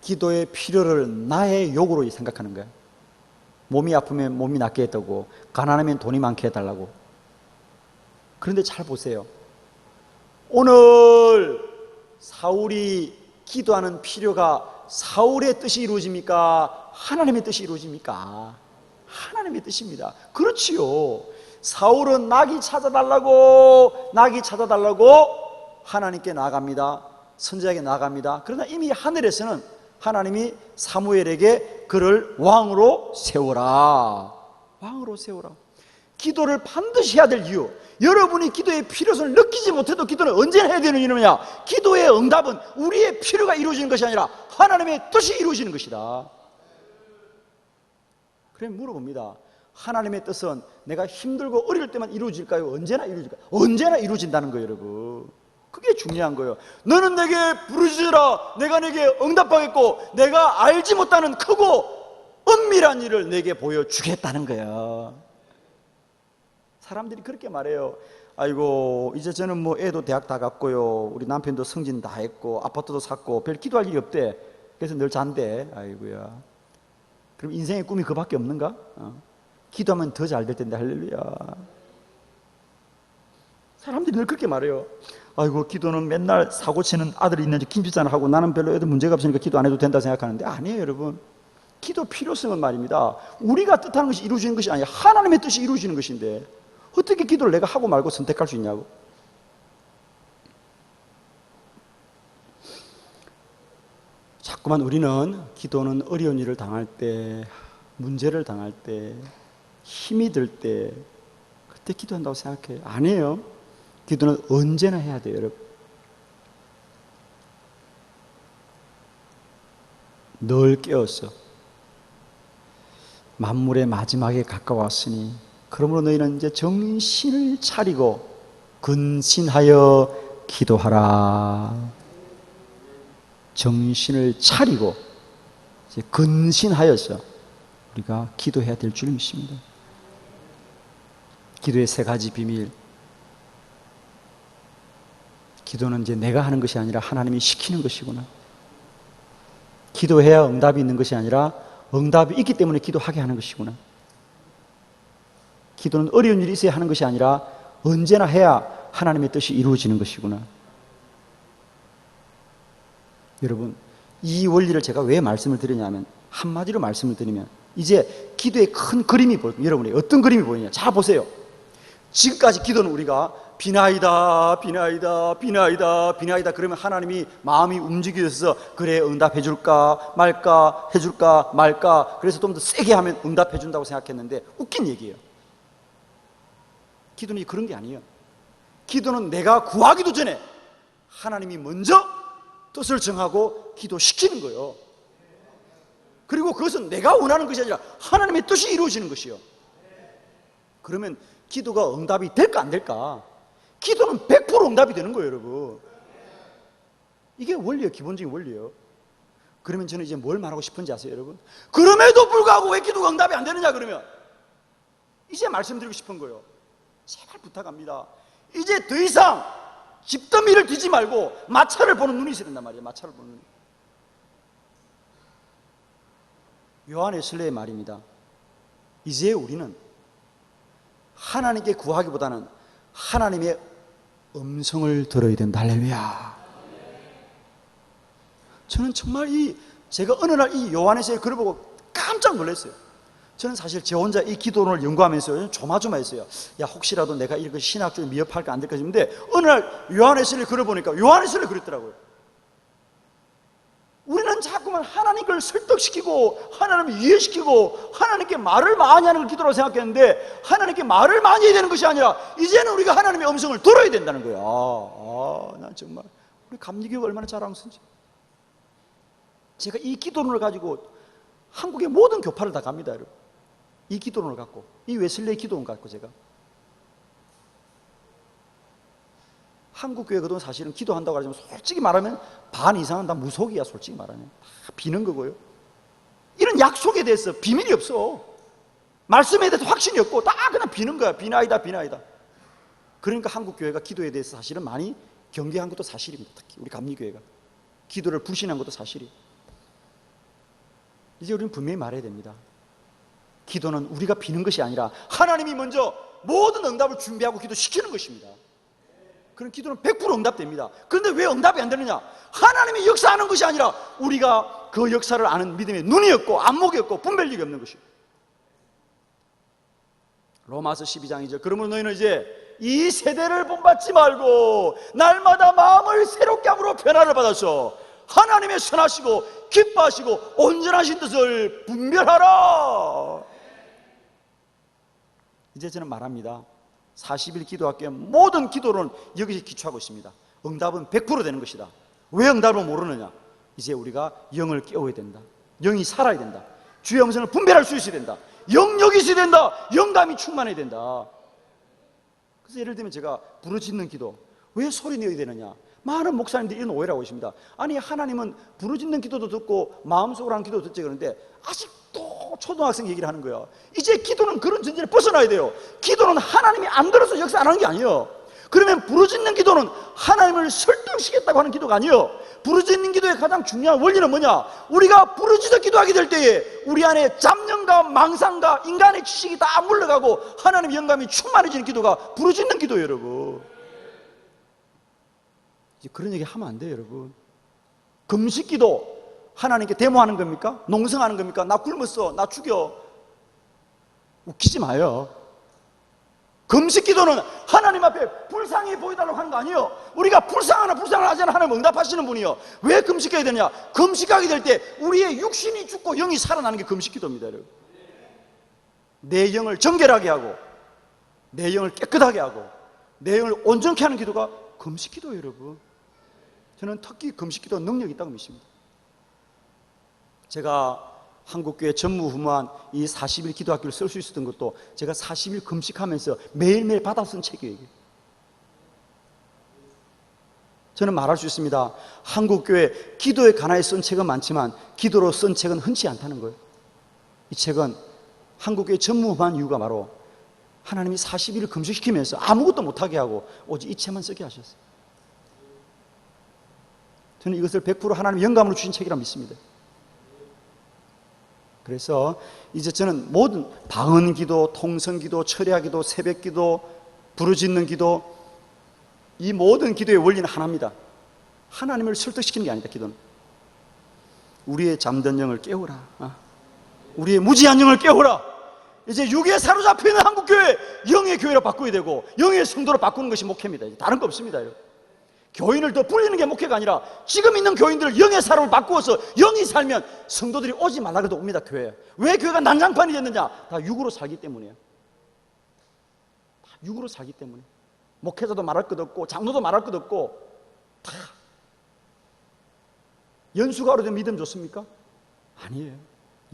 기도의 필요를 나의 욕으로 생각하는 거야. 몸이 아프면 몸이 낫게 해달라고, 가난하면 돈이 많게 해달라고. 그런데 잘 보세요. 오늘 사울이 기도하는 필요가 사울의 뜻이 이루어집니까? 하나님의 뜻이 이루어집니까? 하나님의 뜻입니다. 그렇지요. 사울은 나귀 찾아달라고 하나님께 나갑니다. 선지자에게 나갑니다. 그러나 이미 하늘에서는 하나님이 사무엘에게 그를 왕으로 세워라. 기도를 반드시 해야 될 이유, 여러분이 기도의 필요성을 느끼지 못해도 기도는 언제나 해야 되는 이유냐? 기도의 응답은 우리의 필요가 이루어지는 것이 아니라 하나님의 뜻이 이루어지는 것이다. 그래 물어봅니다. 하나님의 뜻은 내가 힘들고 어려울 때만 이루어질까요? 언제나 이루어질까요? 언제나 이루어진다는 거예요, 여러분. 그게 중요한 거예요. 너는 내게 부르짖으라, 내가 내게 응답하겠고 내가 알지 못하는 크고 은밀한 일을 내게 보여주겠다는 거예요. 사람들이 그렇게 말해요. 아이고 이제 저는 뭐 애도 대학 다 갔고요, 우리 남편도 승진 다 했고 아파트도 샀고 별 기도할 일이 없대. 그래서 늘 잔대. 아이고야, 그럼 인생의 꿈이 그밖에 없는가? 기도하면 더 잘 될 텐데. 할렐루야. 사람들이 늘 그렇게 말해요. 아이고 기도는 맨날 사고치는 아들이 있는지 김치잔을 하고 나는 별로 애들 문제가 없으니까 기도 안 해도 된다 생각하는데 아니에요, 여러분. 기도 필요성은 말입니다, 우리가 뜻하는 것이 이루어지는 것이 아니라 하나님의 뜻이 이루어지는 것인데 어떻게 기도를 내가 하고 말고 선택할 수 있냐고. 자꾸만 우리는 기도는 어려운 일을 당할 때, 문제를 당할 때, 힘이 들 때 그때 기도한다고 생각해요. 아니에요. 기도는 언제나 해야 돼요, 여러분. 늘 깨어서 만물의 마지막에 가까웠으니 그러므로 너희는 이제 정신을 차리고 근신하여 기도하라. 정신을 차리고 이제 근신하여서 우리가 기도해야 될 줄 믿습니다. 기도의 세 가지 비밀. 기도는 이제 내가 하는 것이 아니라 하나님이 시키는 것이구나. 기도해야 응답이 있는 것이 아니라 응답이 있기 때문에 기도하게 하는 것이구나. 기도는 어려운 일이 있어야 하는 것이 아니라 언제나 해야 하나님의 뜻이 이루어지는 것이구나. 여러분, 이 원리를 제가 왜 말씀을 드리냐면, 한마디로 말씀을 드리면 이제 기도의 큰 그림이 보여요. 여러분이 어떤 그림이 보이냐, 잘 보세요. 지금까지 기도는 우리가 비나이다 그러면 하나님이 마음이 움직여서 그래 응답해 줄까 말까, 해줄까 말까, 그래서 좀 더 세게 하면 응답해 준다고 생각했는데 웃긴 얘기예요. 기도는 그런 게 아니에요. 기도는 내가 구하기도 전에 하나님이 먼저 뜻을 정하고 기도시키는 거예요. 그리고 그것은 내가 원하는 것이 아니라 하나님의 뜻이 이루어지는 것이요. 그러면 기도가 응답이 될까 안 될까? 기도는 100% 응답이 되는 거예요, 여러분. 이게 원리예요, 기본적인 원리예요. 그러면 저는 이제 뭘 말하고 싶은지 아세요, 여러분? 그럼에도 불구하고 왜 기도가 응답이 안 되느냐 그러면 이제 말씀드리고 싶은 거예요. 제발 부탁합니다. 이제 더 이상 집더미를 뒤지 말고 마차를 보는 눈이 있어야 된단 말이에요. 마차를 보는 눈. 요한 웨슬레의 말입니다. 이제 우리는 하나님께 구하기보다는 하나님의 음성을 들어야 된다. 할렐루야. 저는 정말 제가 어느 날 이 요한에서의 글을 보고 깜짝 놀랐어요. 저는 사실 제 혼자 이 기도론을 연구하면서 조마조마했어요. 야, 혹시라도 내가 이거 신학적으로 미흡할까 안 될까 싶은데 어느 날 요한에서의 글을 보니까 요한에서의 그랬더라고요. 우리는 자꾸만 하나님 걸 설득시키고 하나님을 이해시키고 하나님께 말을 많이 하는 걸 기도라고 생각했는데 하나님께 말을 많이 해야 되는 것이 아니라 이제는 우리가 하나님의 음성을 들어야 된다는 거예요. 난 정말 우리 감리교가 얼마나 자랑스러운지. 제가 이 기도론을 가지고 한국의 모든 교파를 다 갑니다, 여러분. 이 기도론을 갖고, 이 웨슬레이 기도론 갖고 제가 한국 교회거든 사실은 기도한다고 하지만 솔직히 말하면 반 이상은 다 무속이야. 솔직히 말하면 다 비는 거고요. 이런 약속에 대해서 비밀이 없어. 말씀에 대해서 확신이 없고 다 그냥 비는 거야. 비나이다. 그러니까 한국 교회가 기도에 대해서 사실은 많이 경계한 것도 사실입니다. 특히 우리 감리교회가 기도를 불신한 것도 사실이에요. 이제 우리는 분명히 말해야 됩니다. 기도는 우리가 비는 것이 아니라 하나님이 먼저 모든 응답을 준비하고 기도시키는 것입니다. 그런 기도는 100% 응답됩니다. 그런데 왜 응답이 안 되느냐? 하나님이 역사하는 것이 아니라 우리가 그 역사를 아는 믿음의 눈이 없고 안목이 없고 분별력이 없는 것이에요. 로마서 12장 2절. 그러므로 너희는 이제 이 세대를 본받지 말고 날마다 마음을 새롭게 함으로 변화를 받아서 하나님의 선하시고 기뻐하시고 온전하신 뜻을 분별하라. 이제 저는 말합니다. 40일 기도학교의 모든 기도는 여기서 기초하고 있습니다. 응답은 100% 되는 것이다. 왜 응답을 모르느냐? 이제 우리가 영을 깨워야 된다. 영이 살아야 된다. 주의 음성을 분별할 수 있어야 된다. 영역이 있어야 된다. 영감이 충만해야 된다. 그래서 예를 들면 제가 부르짖는 기도, 왜 소리 내어야 되느냐? 많은 목사님들이 이런 오해를 하고 있습니다. 아니, 하나님은 부르짖는 기도도 듣고 마음속으로 하는 기도도 듣지 그러는데 아직도 초등학생 얘기를 하는 거예요. 이제 기도는 그런 전제를 벗어나야 돼요. 기도는 하나님이 안 들어서 역사 안 하는 게 아니에요. 그러면 부르짖는 기도는 하나님을 설득시키겠다고 하는 기도가 아니에요. 부르짖는 기도의 가장 중요한 원리는 뭐냐? 우리가 부르짖어 기도하게 될 때에 우리 안에 잡념과 망상과 인간의 지식이 다 물러가고 하나님의 영감이 충만해지는 기도가 부르짖는 기도예요, 여러분. 이제 그런 얘기 하면 안 돼요, 여러분. 금식 기도 하나님께 데모하는 겁니까? 농성하는 겁니까? 나 굶었어, 나 죽여. 웃기지 마요. 금식 기도는 하나님 앞에 불쌍히 보여달라고 하는 거 아니에요. 우리가 불쌍하나 불쌍을 하지 않아 하나님 응답하시는 분이요. 왜 금식해야 되냐? 금식하게 될 때 우리의 육신이 죽고 영이 살아나는 게 금식 기도입니다, 여러분. 내 영을 정결하게 하고 내 영을 깨끗하게 하고 내 영을 온전케 하는 기도가 금식 기도예요, 여러분. 저는 특히 금식 기도 능력이 있다고 믿습니다. 제가 한국교회 전무후무한 이 40일 기도학교를 쓸 수 있었던 것도 제가 40일 금식하면서 매일매일 받아 쓴 책이에요. 저는 말할 수 있습니다. 한국교회 기도에 관하여 쓴 책은 많지만 기도로 쓴 책은 흔치 않다는 거예요. 이 책은 한국교회 전무후무한 이유가 바로 하나님이 40일을 금식시키면서 아무것도 못하게 하고 오직 이 책만 쓰게 하셨어요. 저는 이것을 100% 하나님 영감으로 주신 책이라 믿습니다. 그래서 이제 저는 모든 방언 기도, 통성 기도, 철야 기도, 새벽 기도, 부르짖는 기도, 이 모든 기도의 원리는 하나입니다. 하나님을 설득시키는 게 아니다. 기도는 우리의 잠든 영을 깨우라. 우리의 무지한 영을 깨우라. 이제 육에 사로잡혀 있는 한국교회 영의 교회로 바꾸어야 되고 영의 성도로 바꾸는 것이 목회입니다. 다른 거 없습니다. 교인을 더 불리는 게 목회가 아니라 지금 있는 교인들을 영의 사람을 바꾸어서 영이 살면 성도들이 오지 말라 그래도 옵니다. 교회에. 왜 교회가 난장판이 됐느냐? 다 육으로 살기 때문이에요. 다 육으로 살기 때문에. 목회자도 말할 것 없고 장로도 말할 것 없고 다. 연수가로 된 믿음 좋습니까? 아니에요.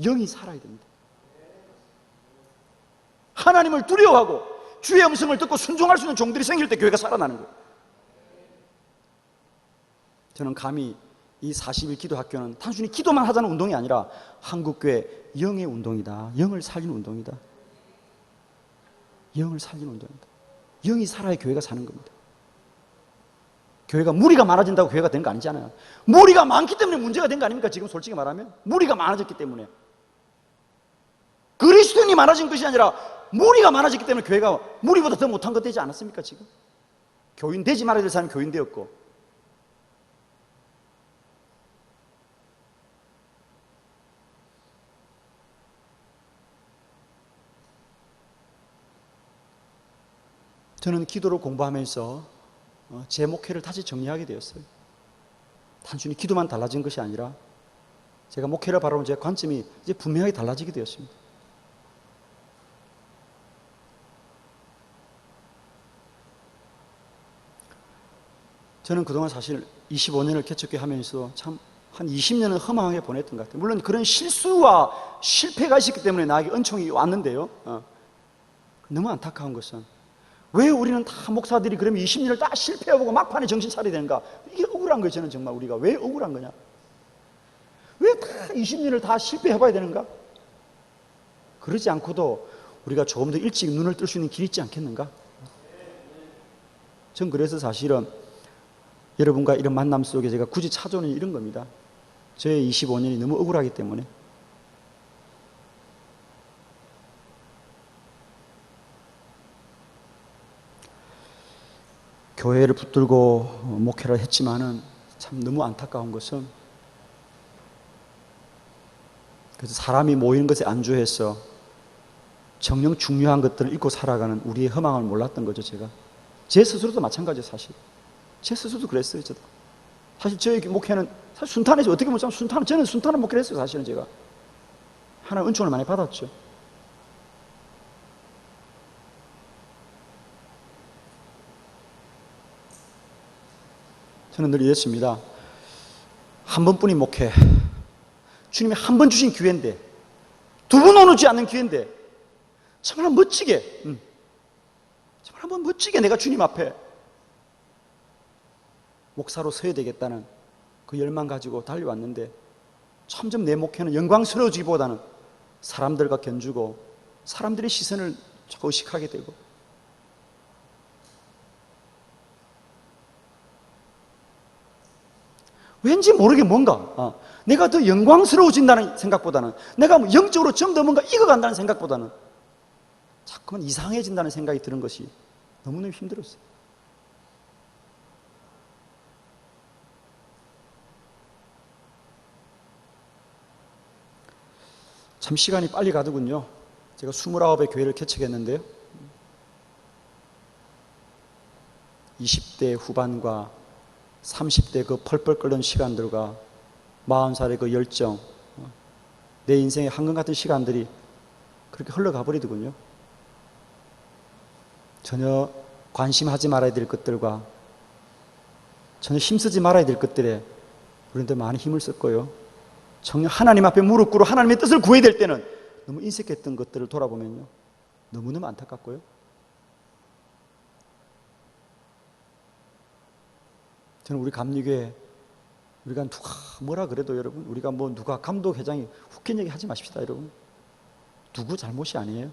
영이 살아야 됩니다. 하나님을 두려워하고 주의 음성을 듣고 순종할 수 있는 종들이 생길 때 교회가 살아나는 거예요. 저는 감히 이 40일 기도학교는 단순히 기도만 하자는 운동이 아니라 한국교회 영의 운동이다. 영을 살리는 운동이다. 영을 살리는 운동이다. 영이 살아야 교회가 사는 겁니다. 교회가 무리가 많아진다고 교회가 된 거 아니잖아요. 무리가 많기 때문에 문제가 된 거 아닙니까? 지금 솔직히 말하면 무리가 많아졌기 때문에. 그리스도인이 많아진 것이 아니라 무리가 많아졌기 때문에 교회가 무리보다 더 못한 것 되지 않았습니까? 지금 교인 되지 말아야 될 사람이 교인 되었고 저는 기도를 공부하면서 제 목회를 다시 정리하게 되었어요. 단순히 기도만 달라진 것이 아니라 제가 목회를 바라보는 제 관점이 이제 분명하게 달라지게 되었습니다. 저는 그동안 사실 25년을 개척교회 하면서 참 한 20년은 허망하게 보냈던 것 같아요. 물론 그런 실수와 실패가 있었기 때문에 나에게 은총이 왔는데요. 너무 안타까운 것은 왜 우리는 다 목사들이 그러면 20년을 다 실패해보고 막판에 정신 차려야 되는가? 이게 억울한 거예요. 저는 정말 우리가 왜 억울한 거냐? 왜 다 20년을 다 실패해봐야 되는가? 그러지 않고도 우리가 조금 더 일찍 눈을 뜰 수 있는 길이 있지 않겠는가? 전 그래서 사실은 여러분과 이런 만남 속에 제가 굳이 찾아오는 이런 겁니다. 저의 25년이 너무 억울하기 때문에. 교회를 붙들고 목회를 했지만은 참 너무 안타까운 것은 그래서 사람이 모이는 것에 안주해서 정녕 중요한 것들을 잊고 살아가는 우리의 허망을 몰랐던 거죠. 제가 제 스스로도 마찬가지예요. 사실 제 스스로도 그랬어요. 저도 사실 저희 목회는 사실 순탄해서 어떻게 보면 저는 순탄한 목회를 했어요. 사실은 제가 하나님 은총을 많이 받았죠. 저는 늘 이랬습니다. 한 번뿐인 목회, 주님이 한 번 주신 기회인데, 두 번 오지 않는 기회인데, 정말 멋지게, 정말 한번 멋지게 내가 주님 앞에 목사로 서야 되겠다는 그 열망 가지고 달려왔는데, 점점 내 목회는 영광스러워지기보다는 사람들과 견주고 사람들의 시선을 자꾸 의식하게 되고, 왠지 모르게 뭔가 내가 더 영광스러워진다는 생각보다는, 내가 영적으로 좀 더 뭔가 익어간다는 생각보다는 자꾸만 이상해진다는 생각이 드는 것이 너무너무 힘들었어요. 참 시간이 빨리 가더군요. 제가 29의 교회를 개척했는데요, 20대 후반과 30대 그 펄펄 끓는 시간들과 40살의 그 열정, 내 인생의 황금 같은 시간들이 그렇게 흘러가 버리더군요. 전혀 관심하지 말아야 될 것들과 전혀 힘쓰지 말아야 될 것들에 우리한테 많이 힘을 썼고요. 정녕 하나님 앞에 무릎 꿇고 하나님의 뜻을 구해야 될 때는 너무 인색했던 것들을 돌아보면요, 너무너무 안타깝고요. 저는 우리 감리교회, 우리가 누가 뭐라 그래도 여러분, 우리가 뭐 누가 감독회장이 후킨 얘기 하지 마십시다. 여러분, 누구 잘못이 아니에요.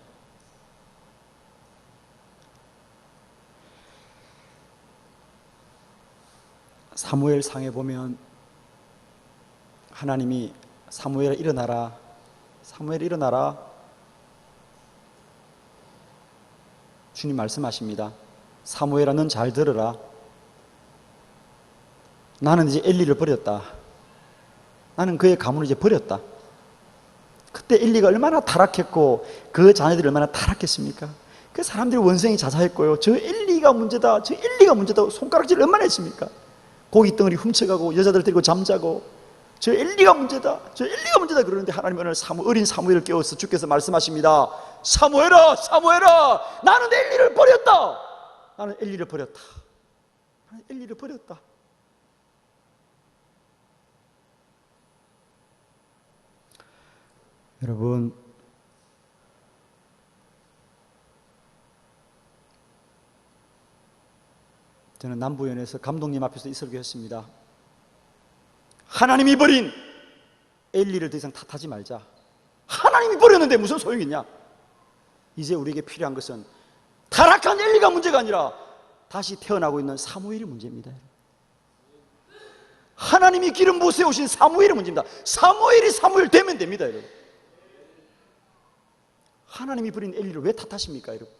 사무엘상에 보면 하나님이 사무엘아 일어나라, 사무엘 일어나라, 주님 말씀하십니다. 사무엘아 넌 잘 들으라. 나는 이제 엘리를 버렸다. 나는 그의 가문을 이제 버렸다. 그때 엘리가 얼마나 타락했고 그 자녀들이 얼마나 타락했습니까? 그 사람들이 원성이 자자했고요. 저 엘리가 문제다, 저 엘리가 문제다, 손가락질을 얼마나 했습니까? 고기 덩어리 훔쳐가고 여자들 데리고 잠자고, 저 엘리가 문제다, 저 엘리가 문제다 그러는데 하나님이 오늘 어린 사무엘을 깨워서 주께서 말씀하십니다. 사무엘아, 사무엘아, 나는 엘리를 버렸다. 나는 엘리를 버렸다. 나는 엘리를 버렸다. 여러분, 저는 남부연에서 감독님 앞에서 이 설교했습니다. 하나님이 버린 엘리를 더 이상 탓하지 말자. 하나님이 버렸는데 무슨 소용이 있냐? 이제 우리에게 필요한 것은 타락한 엘리가 문제가 아니라 다시 태어나고 있는 사무엘이 문제입니다. 하나님이 기름 부어 세우신 사무엘이 문제입니다. 사무엘이 사무엘 되면 됩니다. 여러분, 하나님이 버린 엘리를 왜 탓하십니까? 여러분,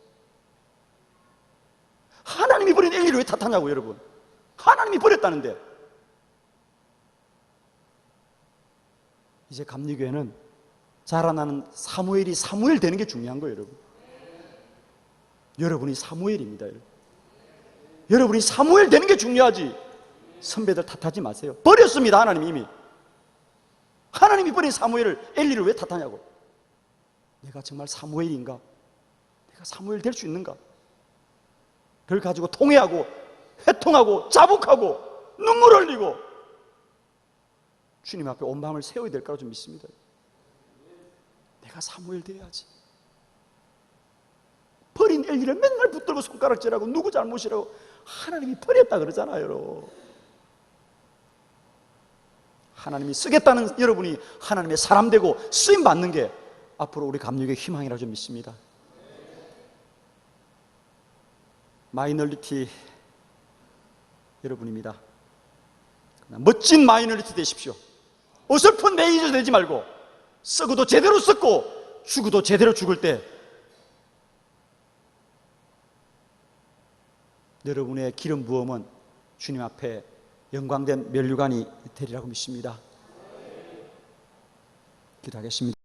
하나님이 버린 엘리를 왜 탓하냐고. 여러분, 하나님이 버렸다는데. 이제 감리교회는 자라나는 사무엘이 사무엘 되는 게 중요한 거예요. 여러분, 여러분이 사무엘입니다. 여러분, 여러분이 사무엘 되는 게 중요하지 선배들 탓하지 마세요. 버렸습니다. 하나님이 이미. 하나님이 버린 사무엘을, 엘리를 왜 탓하냐고. 내가 정말 사무엘인가? 내가 사무엘 될 수 있는가? 그걸 가지고 통회하고 회통하고 자복하고 눈물 흘리고 주님 앞에 온 마음을 세워야 될 거라고 좀 믿습니다. 내가 사무엘 돼야지. 버린 엘리를 맨날 붙들고 손가락질하고 누구 잘못이라고 하나님이 버렸다 그러잖아요. 하나님이 쓰겠다는 여러분이 하나님의 사람 되고 쓰임 받는 게 앞으로 우리 감리교의 희망이라고 좀 믿습니다. 마이너리티 여러분입니다. 멋진 마이너리티 되십시오. 어설픈 메이저 되지 말고 썩어도 제대로 썩고 죽어도 제대로 죽을 때 여러분의 기름 부음은 주님 앞에 영광된 면류관이 되리라고 믿습니다. 기도하겠습니다.